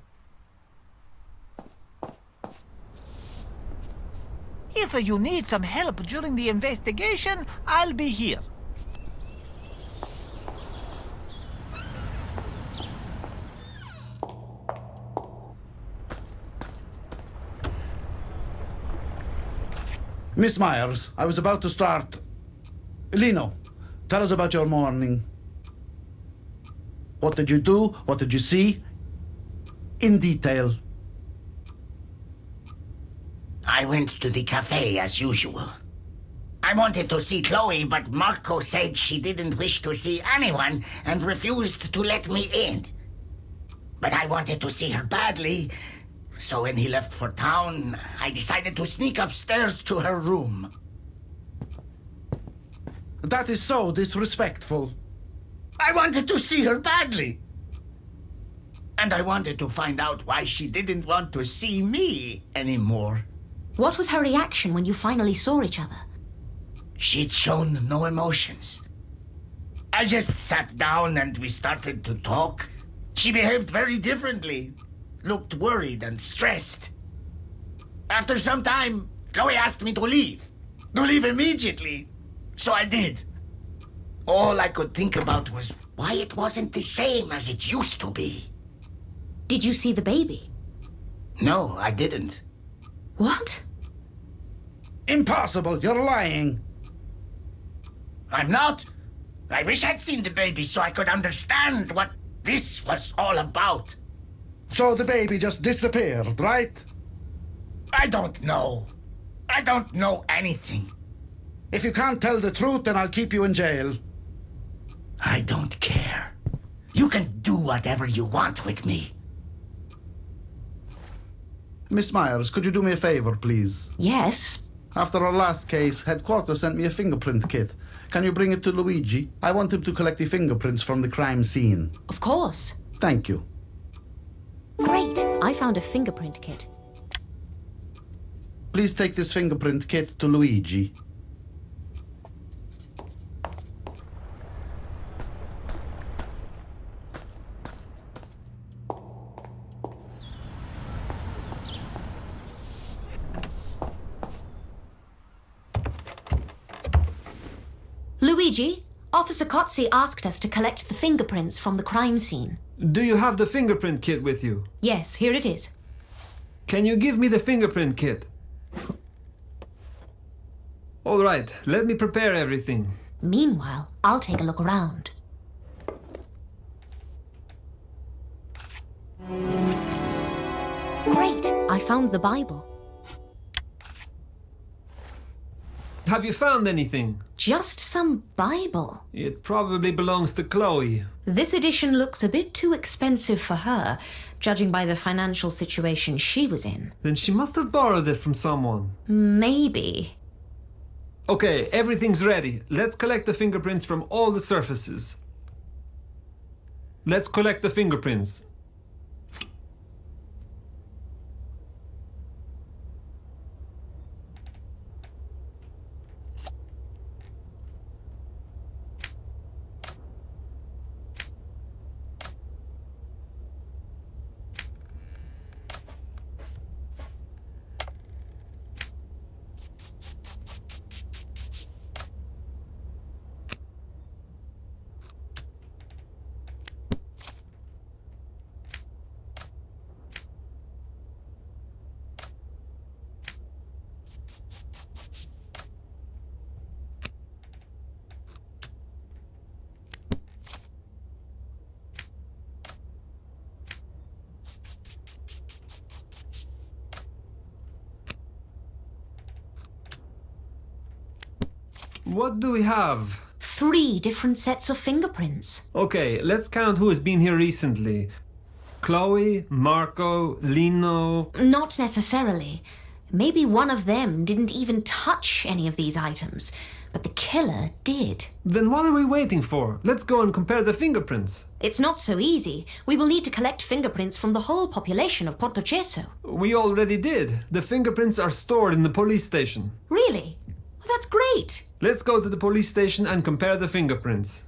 If you need some help during the investigation, I'll be here. Miss Myers, I was about to start. Lino, tell us about your morning. What did you do? What did you see? In detail. I went to the cafe as usual. I wanted to see Chloe, but Marco said she didn't wish to see anyone and refused to let me in. But I wanted to see her badly, so when he left for town, I decided to sneak upstairs to her room. That is so disrespectful. I wanted to see her badly. And I wanted to find out why she didn't want to see me anymore. What was her reaction when you finally saw each other? She'd shown no emotions. I just sat down and we started to talk. She behaved very differently. Looked worried and stressed. After some time, Chloe asked me to leave. To leave immediately. So I did. All I could think about was why it wasn't the same as it used to be. Did you see the baby? No, I didn't. What? Impossible! You're lying! I'm not. I wish I'd seen the baby so I could understand what this was all about. So the baby just disappeared, right? I don't know. I don't know anything. If you can't tell the truth, then I'll keep you in jail. don't care. You can do whatever you want with me. Miss Myers, could you do me a favor, please? Yes? After our last case, headquarters sent me a fingerprint kit. Can you bring it to Luigi? I want him to collect the fingerprints from the crime scene. Of course. Thank you. Great. I found a fingerprint kit. Please take this fingerprint kit to Luigi. Luigi, Officer Cozzi asked us to collect the fingerprints from the crime scene. Do you have the fingerprint kit with you? Yes, here it is. Can you give me the fingerprint kit? All right, let me prepare everything. Meanwhile, I'll take a look around. Great! I found the Bible. Have you found anything? Just some Bible. It probably belongs to Chloe. This edition looks a bit too expensive for her, judging by the financial situation she was in. Then she must have borrowed it from someone. Maybe. Okay, everything's ready. Let's collect the fingerprints from all the surfaces. Let's collect the fingerprints. What do we have? 3 different sets of fingerprints. Okay, let's count who has been here recently. Chloe, Marco, Lino... Not necessarily. Maybe one of them didn't even touch any of these items, but the killer did. Then what are we waiting for? Let's go and compare the fingerprints. It's not so easy. We will need to collect fingerprints from the whole population of Portoceso. We already did. The fingerprints are stored in the police station. Really? Well, that's great. Let's go to the police station and compare the fingerprints.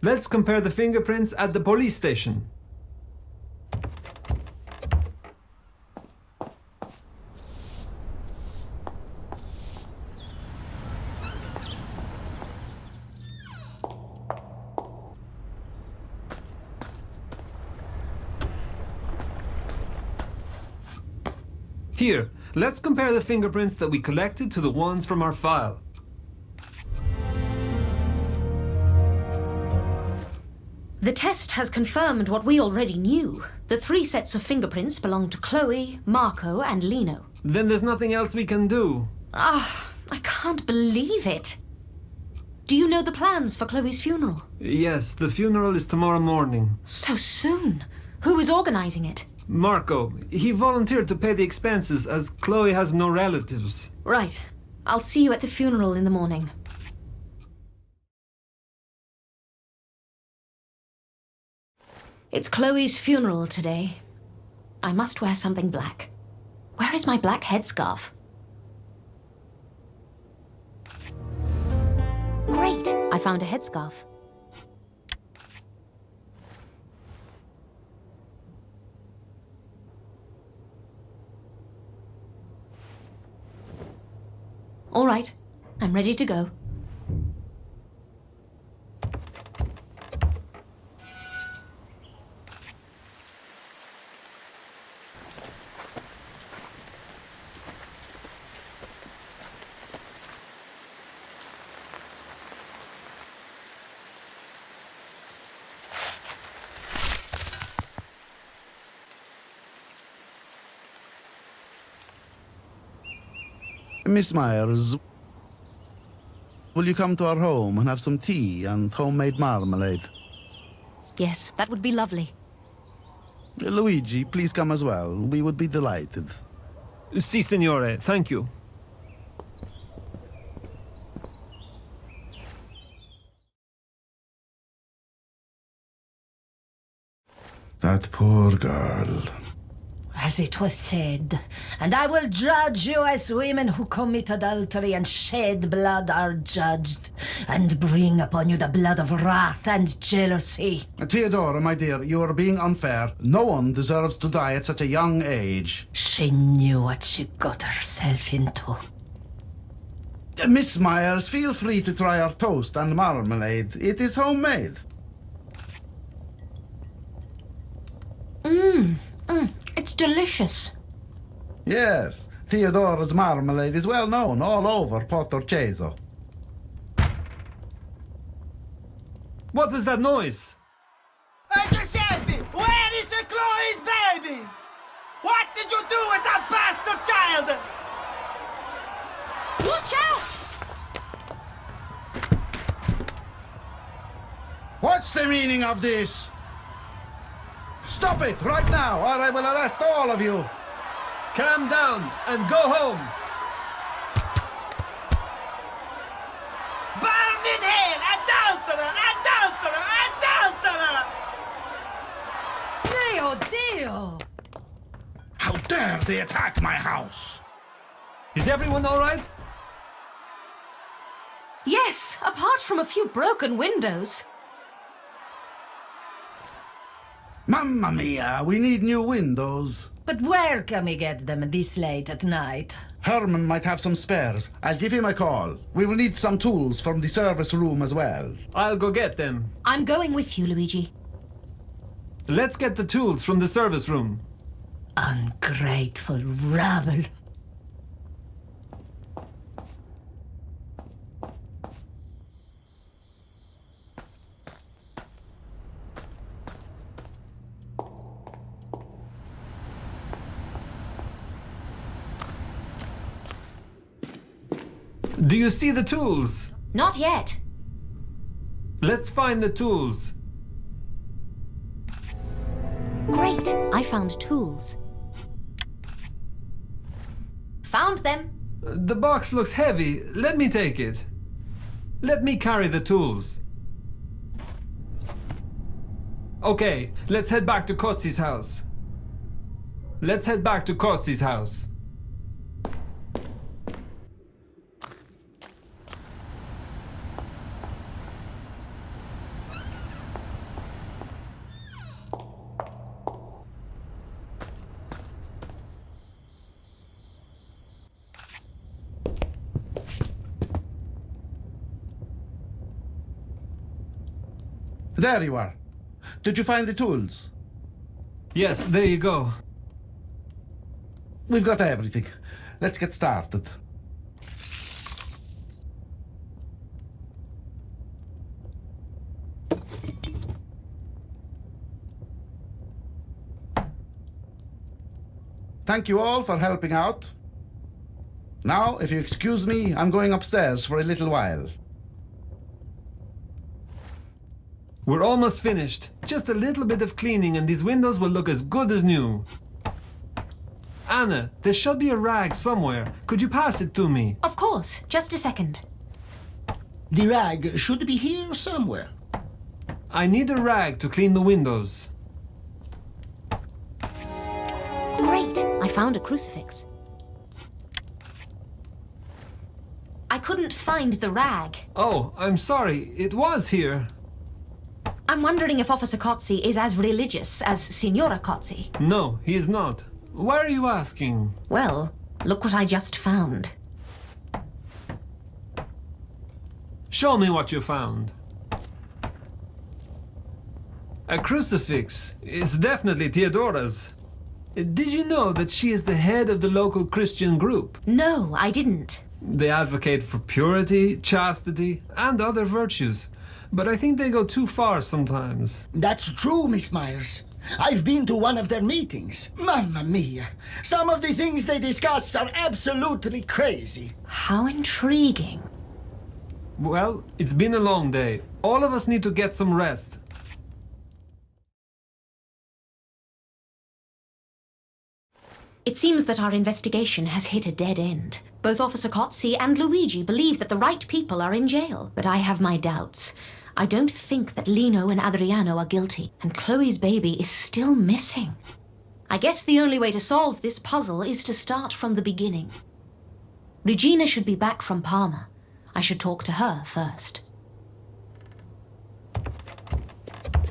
Let's compare the fingerprints at the police station. Here, let's compare the fingerprints that we collected to the ones from our file. The test has confirmed what we already knew. The 3 sets of fingerprints belong to Chloe, Marco, and Lino. Then there's nothing else we can do. I can't believe it. Do you know the plans for Chloe's funeral? Yes, the funeral is tomorrow morning. So soon? Who is organizing it? Marco, he volunteered to pay the expenses as Chloe has no relatives. Right. I'll see you at the funeral in the morning. It's Chloe's funeral today. I must wear something black. Where is my black headscarf? Great! I found a headscarf. All right. I'm ready to go. Miss Myers, will you come to our home and have some tea and homemade marmalade? Yes, that would be lovely. Luigi, please come as well. We would be delighted. Si, signore. Thank you. That poor girl. As it was said, and I will judge you as women who commit adultery and shed blood are judged, and bring upon you the blood of wrath and jealousy. Theodora, my dear, you are being unfair. No one deserves to die at such a young age. She knew what she got herself into. Miss Myers, feel free to try our toast and marmalade. It is homemade. It's delicious. Yes, Theodora's marmalade is well known all over Portoceso. What was that noise? Giuseppe, where is the Chloe's baby? What did you do with that bastard child? Watch out! What's the meaning of this? Stop it right now, or I will arrest all of you. Calm down and go home. Burn in hell! Adulterer! Adulterer! Adulterer! Dio! How dare they attack my house? Is everyone all right? Yes, apart from a few broken windows. Mamma mia, we need new windows. But where can we get them this late at night? Herman might have some spares. I'll give him a call. We will need some tools from the service room as well. I'll go get them. I'm going with you, Luigi. Let's get the tools from the service room. Ungrateful rabble. Do you see the tools? Not yet. Let's find the tools. Great, I found tools. Found them. The box looks heavy. Let me take it. Let me carry the tools. Okay, let's head back to Kotzi's house. Let's head back to Kotzi's house. There you are. Did you find the tools? Yes, there you go. We've got everything. Let's get started. Thank you all for helping out. Now, if you excuse me, I'm going upstairs for a little while. We're almost finished. Just a little bit of cleaning and these windows will look as good as new. Anna, there should be a rag somewhere. Could you pass it to me? Of course, just a second. The rag should be here somewhere. I need a rag to clean the windows. Great, I found a crucifix. I couldn't find the rag. Oh, I'm sorry. It was here. I'm wondering if Officer Cozzi is as religious as Signora Cozzi. No, he is not. Why are you asking? Well, look what I just found. Show me what you found. A crucifix. It's definitely Theodora's. Did you know that she is the head of the local Christian group? No, I didn't. They advocate for purity, chastity, and other virtues. But I think they go too far sometimes. That's true, Miss Myers. I've been to one of their meetings. Mamma mia. Some of the things they discuss are absolutely crazy. How intriguing. Well, it's been a long day. All of us need to get some rest. It seems that our investigation has hit a dead end. Both Officer Cozzi and Luigi believe that the right people are in jail, but I have my doubts. I don't think that Lino and Adriano are guilty, and Chloe's baby is still missing. I guess the only way to solve this puzzle is to start from the beginning. Regina should be back from Parma. I should talk to her first.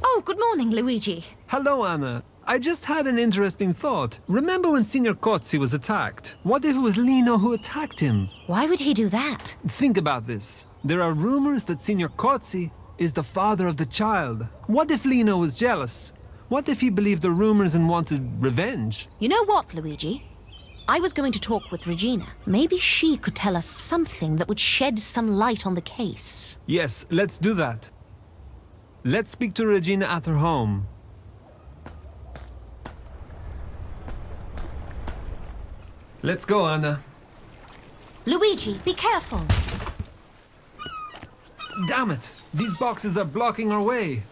Oh, good morning, Luigi. Hello, Anna. I just had an interesting thought. Remember when Signor Cozzi was attacked? What if it was Lino who attacked him? Why would he do that? Think about this. There are rumors that Signor Cozzi is the father of the child. What if Lino was jealous? What if he believed the rumors and wanted revenge? You know what, Luigi? I was going to talk with Regina. Maybe she could tell us something that would shed some light on the case. Yes, let's do that. Let's speak to Regina at her home. Let's go, Anna. Luigi, be careful. Damn it! These boxes are blocking our way.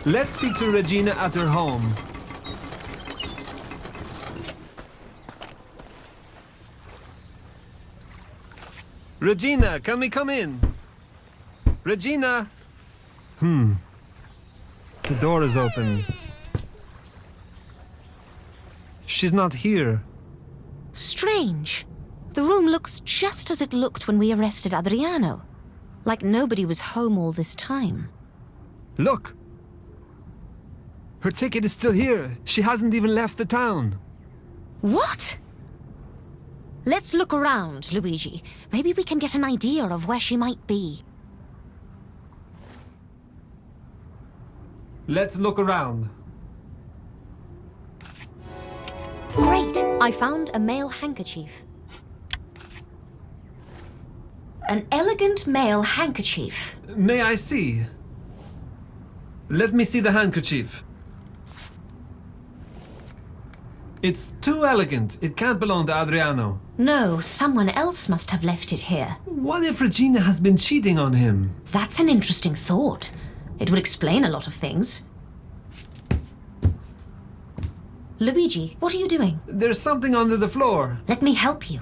Let's speak to Regina at her home. Regina, can we come in? Regina! The door is open. She's not here. Strange. The room looks just as it looked when we arrested Adriano. Like nobody was home all this time. Look! Her ticket is still here. She hasn't even left the town. What? Let's look around, Luigi. Maybe we can get an idea of where she might be. Let's look around. Great! I found a male handkerchief. An elegant male handkerchief. May I see? Let me see the handkerchief. It's too elegant. It can't belong to Adriano. No, someone else must have left it here. What if Regina has been cheating on him? That's an interesting thought. It would explain a lot of things. Luigi, what are you doing? There's something under the floor. Let me help you.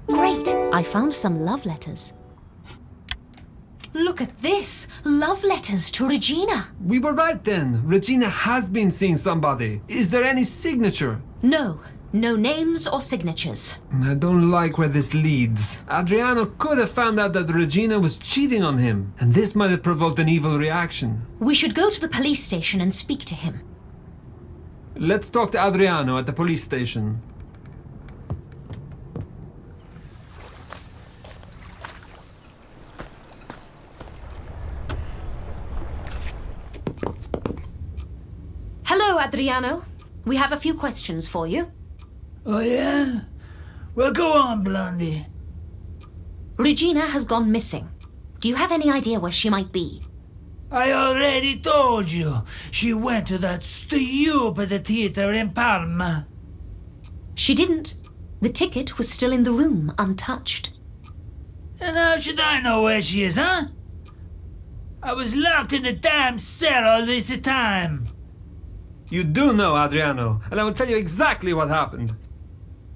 Great! I found some love letters. Look at this! Love letters to Regina! We were right then. Regina has been seeing somebody. Is there any signature? No. No names or signatures. I don't like where this leads. Adriano could have found out that Regina was cheating on him, and this might have provoked an evil reaction. We should go to the police station and speak to him. Let's talk to Adriano at the police station. Hello, Adriano. We have a few questions for you. Oh, yeah? Well, go on, Blondie. Regina has gone missing. Do you have any idea where she might be? I already told you. She went to that stupid theater in Parma. She didn't. The ticket was still in the room, untouched. And how should I know where she is, huh? I was locked in the damn cell all this time. You do know, Adriano, and I will tell you exactly what happened.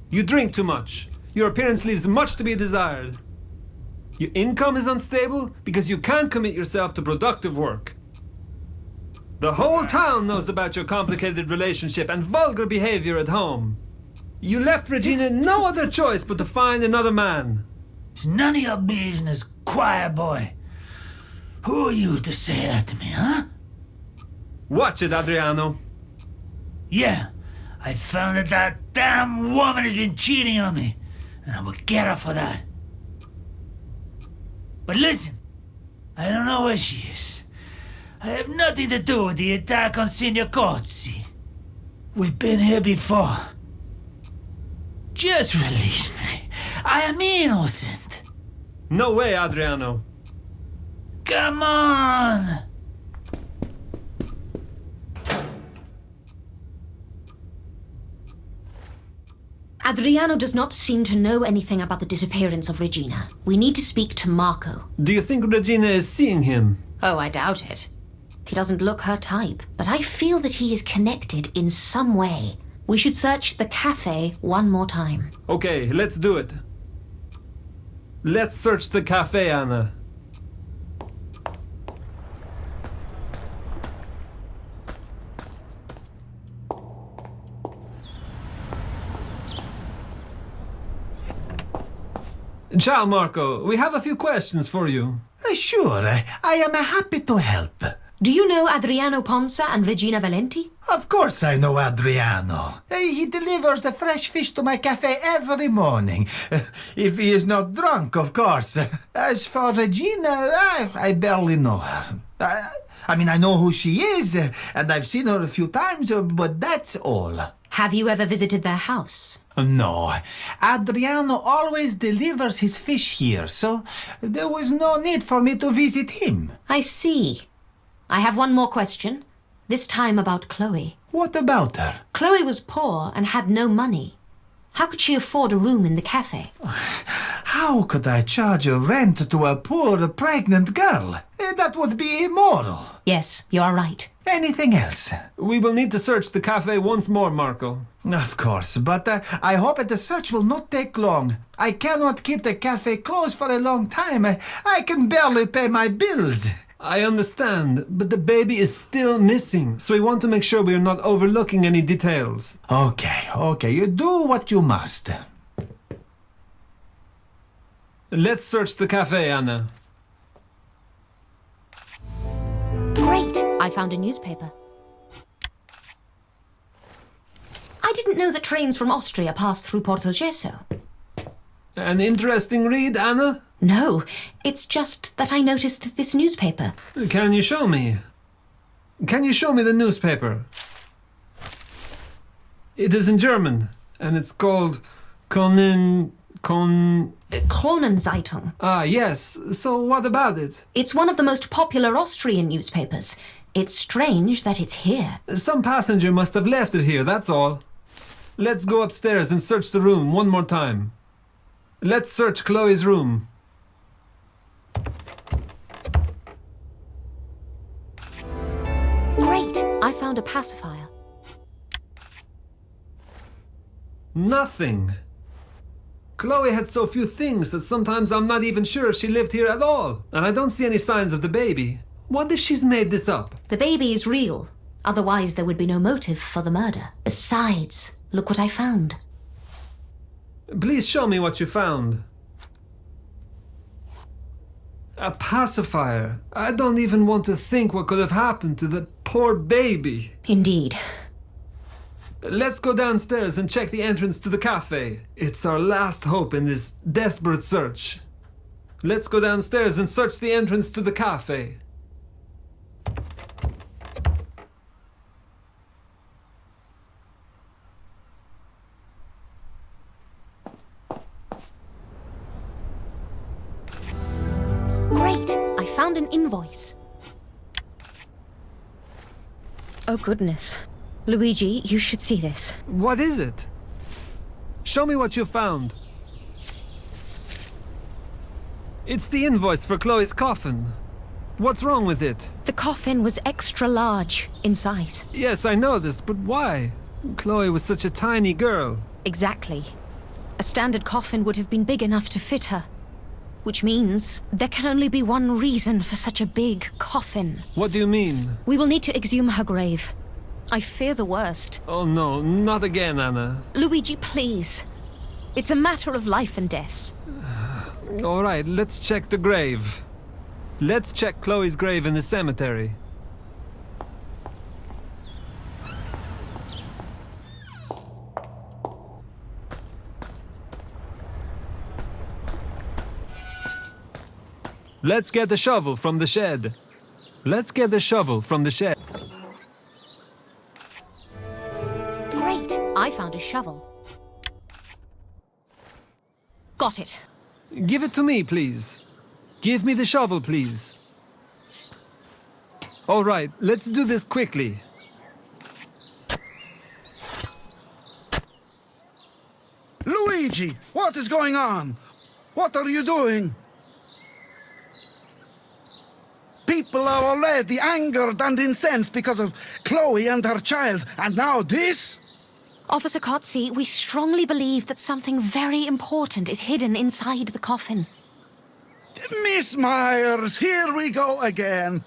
You drink too much. Your appearance leaves much to be desired. Your income is unstable because you can't commit yourself to productive work. The whole town knows about your complicated relationship and vulgar behavior at home. You left Regina no other choice but to find another man. It's none of your business, choir boy. Who are you to say that to me, huh? Watch it, Adriano. Yeah, I found that that damn woman has been cheating on me, and I will get her for that. But listen, I don't know where she is. I have nothing to do with the attack on Signor Cozzi. We've been here before. Just release me. I am innocent. No way, Adriano. Come on! Adriano does not seem to know anything about the disappearance of Regina. We need to speak to Marco. Do you think Regina is seeing him? Oh, I doubt it. He doesn't look her type, but I feel that he is connected in some way. We should search the cafe one more time. Okay, let's do it. Let's search the cafe, Anna. Ciao, Marco. We have a few questions for you. Sure, I am happy to help. Do you know Adriano Ponsa and Regina Valenti? Of course I know Adriano. He delivers the fresh fish to my cafe every morning. If he is not drunk, of course. As for Regina, I barely know her. I mean, I know who she is, and I've seen her a few times, but that's all. Have you ever visited their house? No. Adriano always delivers his fish here, so there was no need for me to visit him. I see. I have one more question, this time about Chloe. What about her? Chloe was poor and had no money. How could she afford a room in the cafe? How could I charge a rent to a poor, pregnant girl? That would be immoral. Yes, you are right. Anything else? We will need to search the cafe once more, Marco. Of course, but I hope the search will not take long. I cannot keep the cafe closed for a long time. I can barely pay my bills. I understand, but the baby is still missing, so we want to make sure we are not overlooking any details. Okay, you do what you must. Let's search the cafe, Anna. Great! I found a newspaper. I didn't know that trains from Austria pass through Portogesso. An interesting read, Anna? No, it's just that I noticed this newspaper. Can you show me? Can you show me the newspaper? It is in German, and it's called Kronenzeitung. Ah, yes. So what about it? It's one of the most popular Austrian newspapers. It's strange that it's here. Some passenger must have left it here, that's all. Let's go upstairs and search the room one more time. Let's search Chloe's room. Great! I found a pacifier. Nothing. Chloe had so few things that sometimes I'm not even sure if she lived here at all. And I don't see any signs of the baby. What if she's made this up? The baby is real. Otherwise, there would be no motive for the murder. Besides, look what I found. Please show me what you found. A pacifier. I don't even want to think what could have happened to that poor baby. Indeed. Let's go downstairs and check the entrance to the cafe. It's our last hope in this desperate search. Let's go downstairs and search the entrance to the cafe. Great! I found an invoice. Oh, goodness. Luigi, you should see this. What is it? Show me what you found. It's the invoice for Chloe's coffin. What's wrong with it? The coffin was extra large in size. Yes, I noticed, but why? Chloe was such a tiny girl. Exactly. A standard coffin would have been big enough to fit her. Which means there can only be one reason for such a big coffin. What do you mean? We will need to exhume her grave. I fear the worst. Oh no, not again, Anna. Luigi, please. It's a matter of life and death. All right, let's check the grave. Let's check Chloe's grave in the cemetery. Let's get the shovel from the shed. Let's get the shovel from the shed. Great! I found a shovel. Got it. Give it to me, please. Give me the shovel, please. All right, let's do this quickly. Luigi, what is going on? What are you doing? People are already angered and incensed because of Chloe and her child, and now this? Officer Kotze, we strongly believe that something very important is hidden inside the coffin. Miss Myers, here we go again.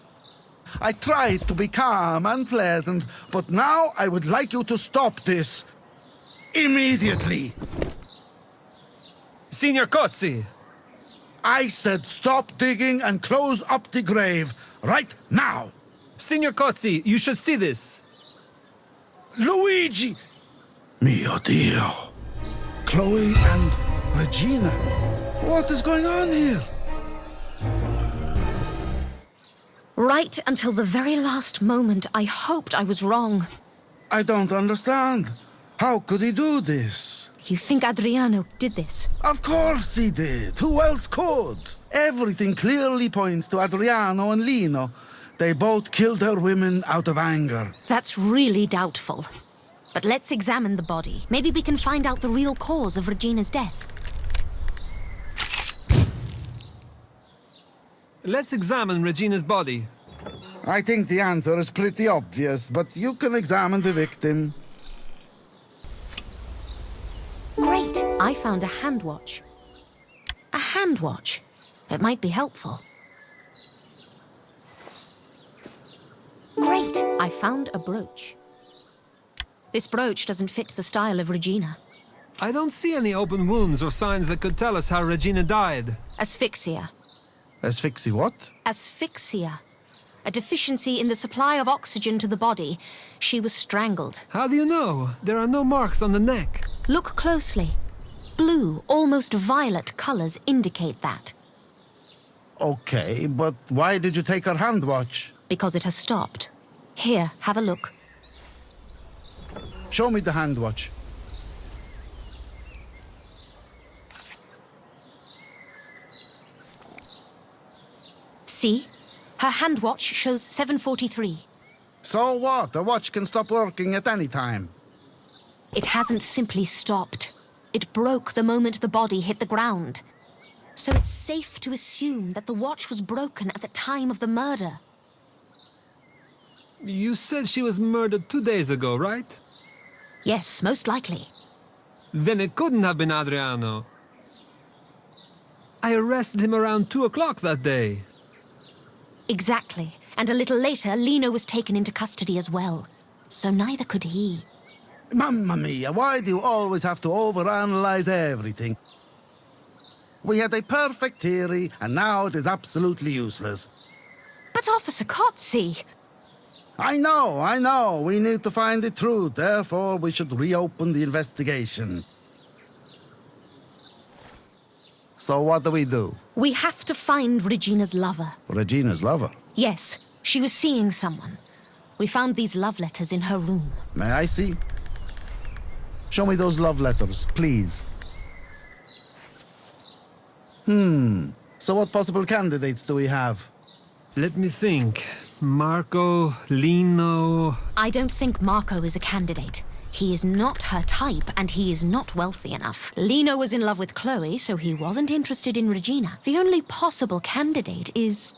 I tried to be calm and pleasant, but now I would like you to stop this. Immediately. Signor Kotze! I said stop digging and close up the grave. Right now. Signor Kotze, you should see this. Luigi! Mio Dio. Chloe and Regina. What is going on here? Right until the very last moment, I hoped I was wrong. I don't understand. How could he do this? You think Adriano did this? Of course he did. Who else could? Everything clearly points to Adriano and Lino. They both killed their women out of anger. That's really doubtful. But let's examine the body. Maybe we can find out the real cause of Regina's death. Let's examine Regina's body. I think the answer is pretty obvious, but you can examine the victim. Great! I found a hand watch. A hand watch? It might be helpful. Great! I found a brooch. This brooch doesn't fit the style of Regina. I don't see any open wounds or signs that could tell us how Regina died. Asphyxia. Asphyxia what? Asphyxia. A deficiency in the supply of oxygen to the body. She was strangled. How do you know? There are no marks on the neck. Look closely. Blue, almost violet colors indicate that. Okay, but why did you take her hand watch? Because it has stopped. Here, have a look. Show me the hand watch. See? Her hand watch shows 7:43. So what? A watch can stop working at any time. It hasn't simply stopped. It broke the moment the body hit the ground. So it's safe to assume that the watch was broken at the time of the murder. You said she was murdered 2 days ago, right? Yes, most likely. Then it couldn't have been Adriano. I arrested him around 2 o'clock that day. Exactly. And a little later, Lino was taken into custody as well. So neither could he. Mamma mia, why do you always have to overanalyze everything? We had a perfect theory, and now it is absolutely useless. But Officer Kotze! I know. We need to find the truth. Therefore, we should reopen the investigation. So what do we do? We have to find Regina's lover. Regina's lover? Yes, she was seeing someone. We found these love letters in her room. May I see? Show me those love letters, please. So what possible candidates do we have? Let me think. Marco, Lino... I don't think Marco is a candidate. He is not her type, and he is not wealthy enough. Lino was in love with Chloe, so he wasn't interested in Regina. The only possible candidate is...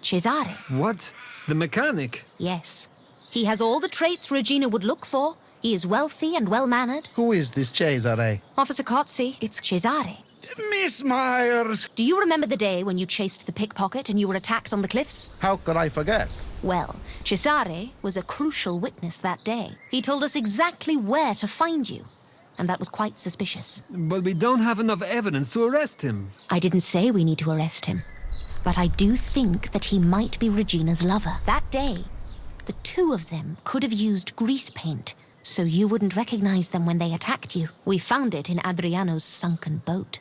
Cesare. What? The mechanic? Yes. He has all the traits Regina would look for. He is wealthy and well-mannered. Who is this Cesare? Officer Kotze, it's Cesare. Miss Myers! Do you remember the day when you chased the pickpocket and you were attacked on the cliffs? How could I forget? Well, Cesare was a crucial witness that day. He told us exactly where to find you, and that was quite suspicious. But we don't have enough evidence to arrest him. I didn't say we need to arrest him, but I do think that he might be Regina's lover. That day, the two of them could have used grease paint, so you wouldn't recognize them when they attacked you. We found it in Adriano's sunken boat.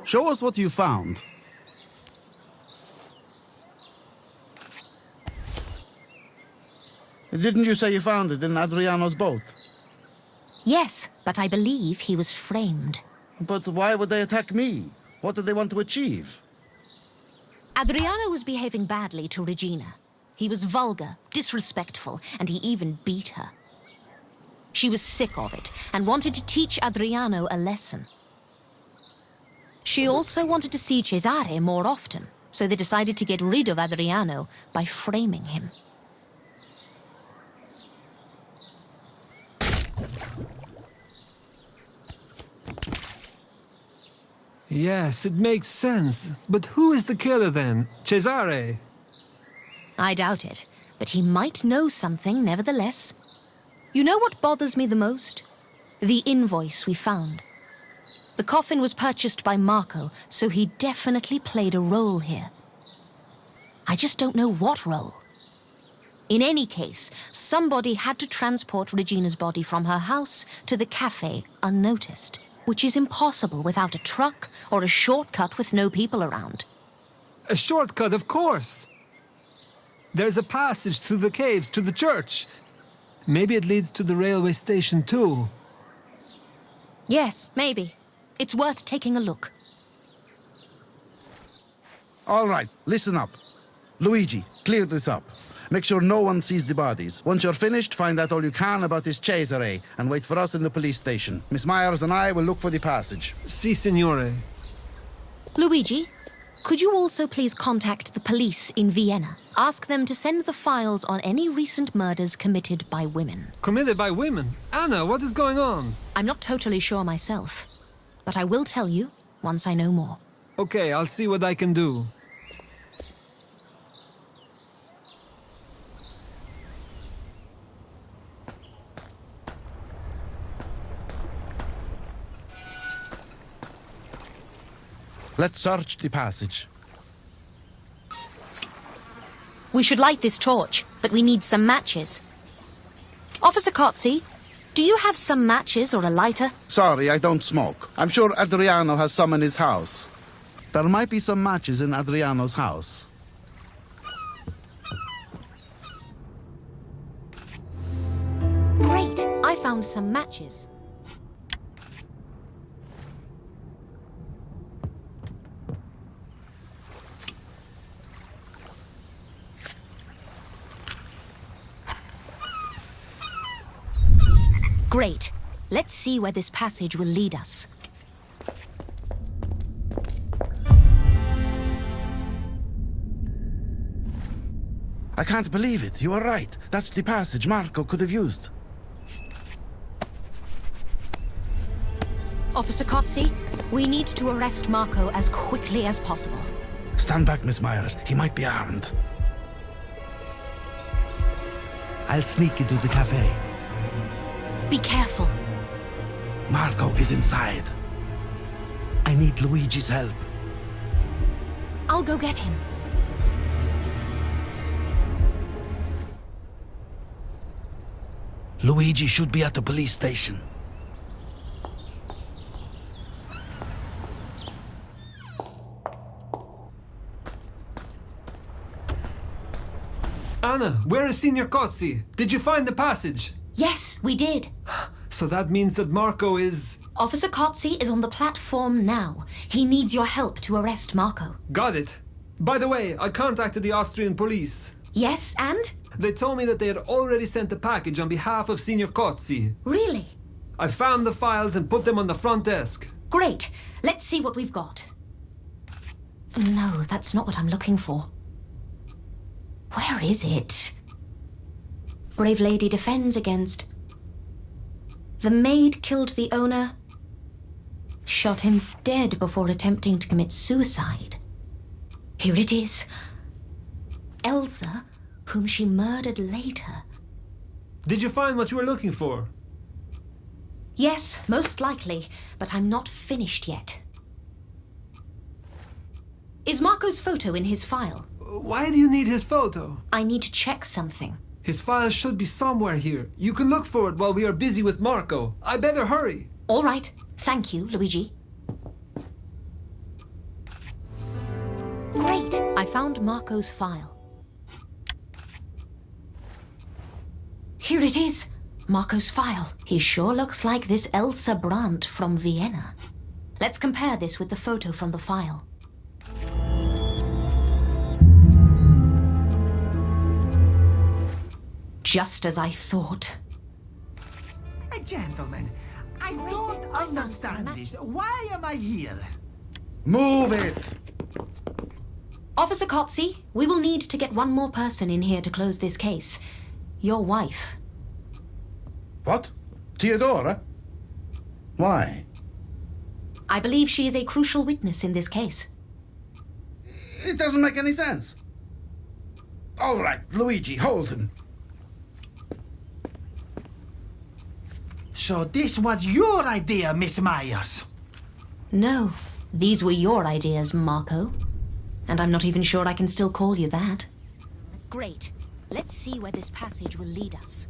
Show us what you found. Didn't you say you found it in Adriano's boat? Yes, but I believe he was framed. But why would they attack me? What do they want to achieve? Adriano was behaving badly to Regina. He was vulgar, disrespectful, and he even beat her. She was sick of it and wanted to teach Adriano a lesson. She also wanted to see Cesare more often, so they decided to get rid of Adriano by framing him. Yes, it makes sense. But who is the killer then? Cesare? I doubt it, but he might know something nevertheless. You know what bothers me the most? The invoice we found. The coffin was purchased by Marco, so he definitely played a role here. I just don't know what role. In any case, somebody had to transport Regina's body from her house to the cafe unnoticed, which is impossible without a truck or a shortcut with no people around. A shortcut, of course. There's a passage through the caves to the church. Maybe it leads to the railway station too. Yes, maybe. It's worth taking a look. All right, listen up. Luigi, clear this up. Make sure no one sees the bodies. Once you're finished, find out all you can about this Cesare and wait for us in the police station. Miss Myers and I will look for the passage. Si, signore. Luigi, could you also please contact the police in Vienna? Ask them to send the files on any recent murders committed by women. Committed by women? Anna, what is going on? I'm not totally sure myself, but I will tell you once I know more. Okay, I'll see what I can do. Let's search the passage. We should light this torch, but we need some matches. Officer Cozzi, do you have some matches or a lighter? Sorry, I don't smoke. I'm sure Adriano has some in his house. There might be some matches in Adriano's house. Great! I found some matches. Great. Let's see where this passage will lead us. I can't believe it. You are right. That's the passage Marco could have used. Officer Cozzi, we need to arrest Marco as quickly as possible. Stand back, Miss Myers. He might be armed. I'll sneak into the cafe. Be careful. Marco is inside. I need Luigi's help. I'll go get him. Luigi should be at the police station. Anna, where is Signor Cozzi? Did you find the passage? Yes, we did. So that means that Marco is... Officer Cozzi is on the platform now. He needs your help to arrest Marco. Got it. By the way, I contacted the Austrian police. Yes, and? They told me that they had already sent the package on behalf of Signor Cozzi. Really? I found the files and put them on the front desk. Great. Let's see what we've got. No, that's not what I'm looking for. Where is it? Brave lady defends against... The maid killed the owner, shot him dead before attempting to commit suicide. Here it is. Elsa, whom she murdered later. Did you find what you were looking for? Yes, most likely, but I'm not finished yet. Is Marco's photo in his file? Why do you need his photo? I need to check something. His file should be somewhere here. You can look for it while we are busy with Marco. I better hurry. All right. Thank you, Luigi. Great. I found Marco's file. Here it is. Marco's file. He sure looks like this Elsa Brandt from Vienna. Let's compare this with the photo from the file. Just as I thought. Gentlemen, I don't understand this. Why am I here? Move it! Officer Kotze, we will need to get one more person in here to close this case. Your wife. What? Theodora? Why? I believe she is a crucial witness in this case. It doesn't make any sense. All right, Luigi, hold him. So this was your idea, Miss Myers? No, these were your ideas, Marco. And I'm not even sure I can still call you that. Great. Let's see where this passage will lead us.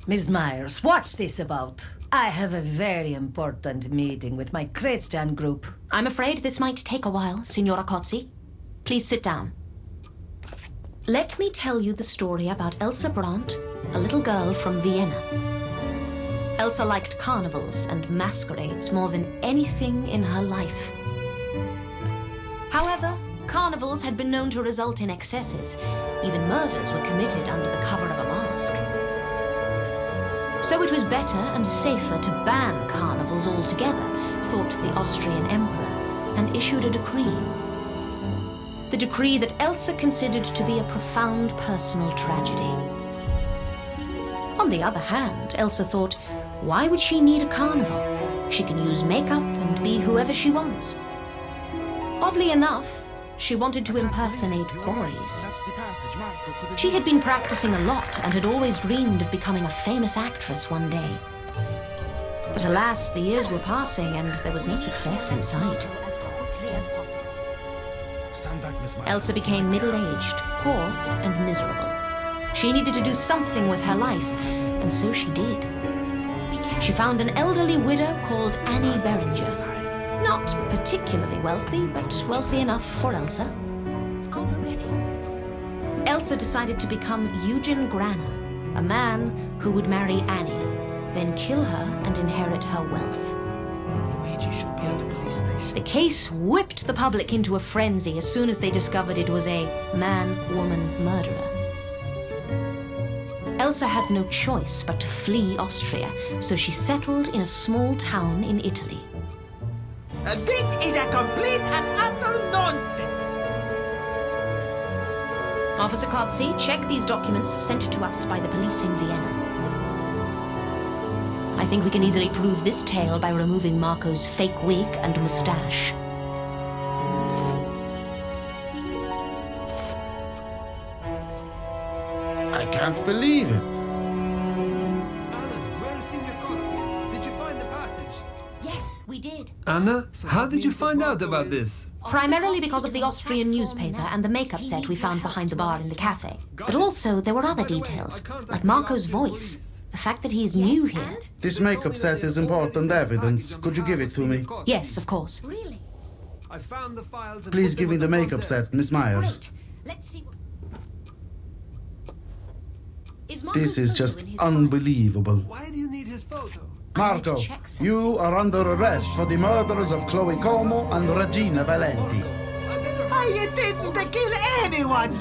Miss Myers, what's this about? I have a very important meeting with my Christian group. I'm afraid this might take a while, Signora Kotze. Please sit down. Let me tell you the story about Elsa Brandt, a little girl from Vienna. Elsa liked carnivals and masquerades more than anything in her life. However, carnivals had been known to result in excesses. Even murders were committed under the cover of a mask. So it was better and safer to ban carnivals altogether, thought the Austrian emperor, and issued a decree. The decree that Elsa considered to be a profound personal tragedy. On the other hand, Elsa thought, why would she need a carnival? She can use makeup and be whoever she wants. Oddly enough, she wanted to impersonate boys. She had been practicing a lot and had always dreamed of becoming a famous actress one day. But alas, the years were passing and there was no success in sight. Elsa became middle-aged, poor, and miserable. She needed to do something with her life, and so she did. She found an elderly widow called Annie Berenger. Not particularly wealthy, but wealthy enough for Elsa. I'll go get him. Elsa decided to become Eugen Grana, a man who would marry Annie, then kill her and inherit her wealth. Luigi should be at the police station. The case whipped the public into a frenzy as soon as they discovered it was a man-woman murderer. Elsa had no choice but to flee Austria, so she settled in a small town in Italy. This is a complete and utter nonsense! Officer Kotze, check these documents sent to us by the police in Vienna. I think we can easily prove this tale by removing Marco's fake wig and mustache. I can't believe it. Anna, where is Signor Kotze? Did you find the passage? Yes, we did. Anna, how did you find out about this? Primarily because of the Austrian newspaper and the makeup set we found behind the bar in the cafe. But also, there were other details, like Marco's voice, the fact that he is new here. This makeup set is important evidence. Could you give it to me? Yes, of course. Really? I found the files and Please put give me them the on front makeup desk. set, Miss Myers. Great. Let's see what... This is just unbelievable. Why do you need his photo? Marco, you are under arrest for the murders of Chloe Como and Regina Valenti. I didn't kill anyone!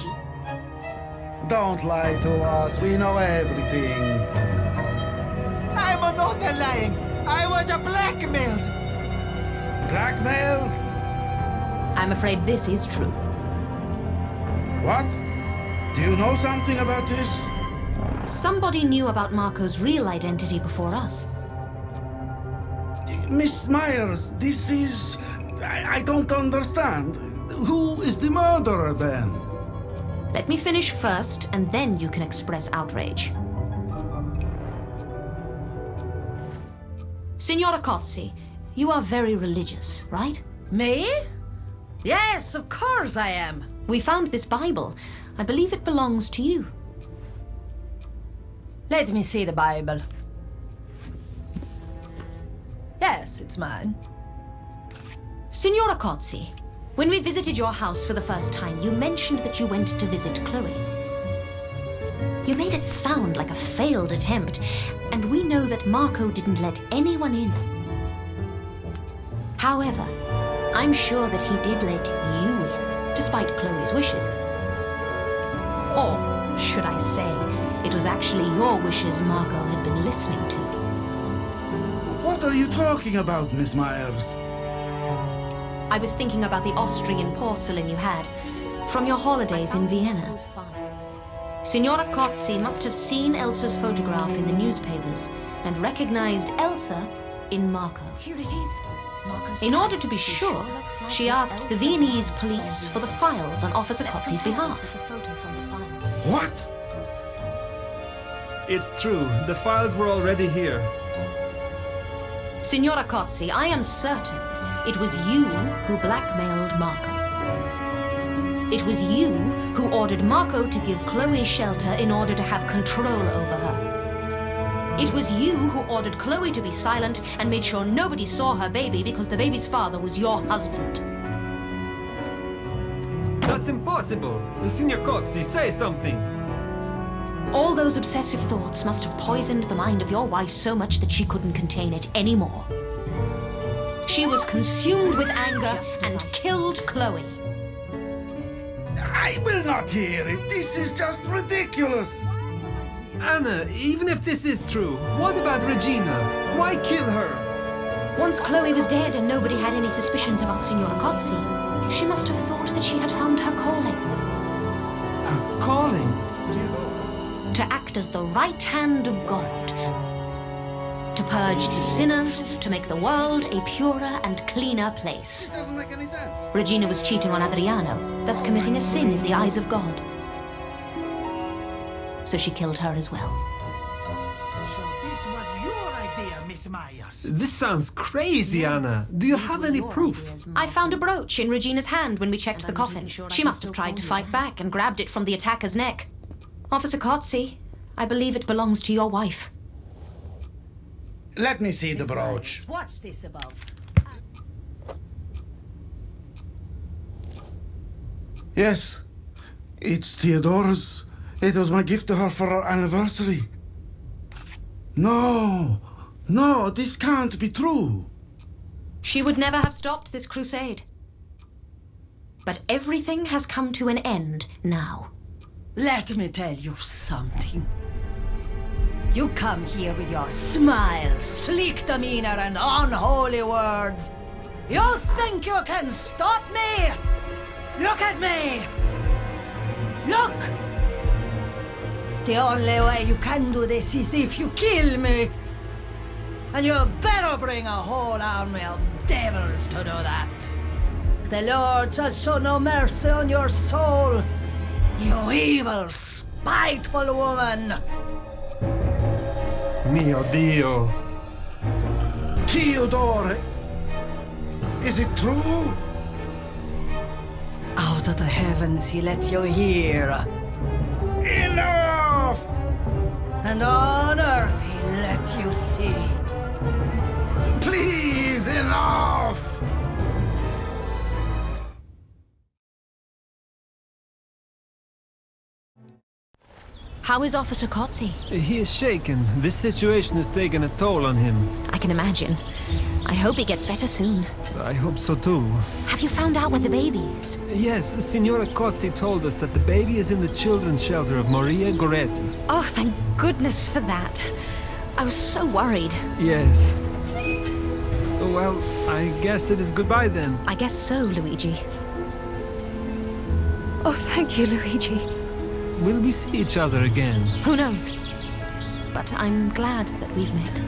Don't lie to us, we know everything. I'm not lying. I was blackmailed. Blackmailed? I'm afraid this is true. What? Do you know something about this? Somebody knew about Marco's real identity before us. Miss Myers, this is... I don't understand. Who is the murderer then? Let me finish first, and then you can express outrage. Signora Kotze, you are very religious, right? Me? Yes, of course I am. We found this Bible. I believe it belongs to you. Let me see the Bible. Yes, it's mine. Signora Kotze, when we visited your house for the first time, you mentioned that you went to visit Chloe. You made it sound like a failed attempt, and we know that Marco didn't let anyone in. However, I'm sure that he did let you in, despite Chloe's wishes. Or, should I say, it was actually your wishes Marco had been listening to. What are you talking about, Miss Myers? I was thinking about the Austrian porcelain you had from your holidays in Vienna. Signora Cozzi must have seen Elsa's photograph in the newspapers and recognized Elsa in Marco. Here it is. Marco's In order to be photo. sure, Looks like she it's asked the Elsa. Viennese police for the files on Officer Let's Cozzi's compare behalf. this with the photo from the file. What? It's true. The files were already here. Signora Cozzi, I am certain it was you who blackmailed Marco. It was you who ordered Marco to give Chloe shelter in order to have control over her. It was you who ordered Chloe to be silent and made sure nobody saw her baby because the baby's father was your husband. That's impossible. Signor Cozzi, say something. All those obsessive thoughts must have poisoned the mind of your wife so much that she couldn't contain it anymore. She was consumed with anger and killed Chloe. I will not hear it. This is just ridiculous. Anna, even if this is true, what about Regina? Why kill her? Once Chloe was dead and nobody had any suspicions about Signora Cozzi, she must have thought that she had found her calling. Her calling? To act as the right hand of God. To purge the sinners, to make the world a purer and cleaner place. Doesn't make any sense. Regina was cheating on Adriano, thus committing a sin in the eyes of God. So she killed her as well. So this was your idea, Miss Myers. This sounds crazy, Anna. Do you have any proof? I found a brooch in Regina's hand when we checked the coffin. She must have tried to fight back and grabbed it from the attacker's neck. Officer Cozzi, I believe it belongs to your wife. Let me see the brooch. What's this about? Yes, it's Theodora's. It was my gift to her for our anniversary. No, this can't be true. She would never have stopped this crusade. But everything has come to an end now. Let me tell you something. You come here with your smile, sleek demeanor, and unholy words. You think you can stop me? Look at me! Look! The only way you can do this is if you kill me. And you better bring a whole army of devils to do that. The Lord shall show no mercy on your soul, you evil, spiteful woman. Mio Dio. Theodora, is it true? Out of the heavens he let you hear, Enough! and on earth he let you see. Please, enough! How is Officer Cozzi? He is shaken. This situation has taken a toll on him. I can imagine. I hope he gets better soon. I hope so too. Have you found out where the baby is? Yes, Signora Cozzi told us that the baby is in the children's shelter of Maria Goretti. Oh, thank goodness for that. I was so worried. Yes. Well, I guess it is goodbye then. I guess so, Luigi. Oh, thank you, Luigi. Will we see each other again? Who knows? But I'm glad that we've met.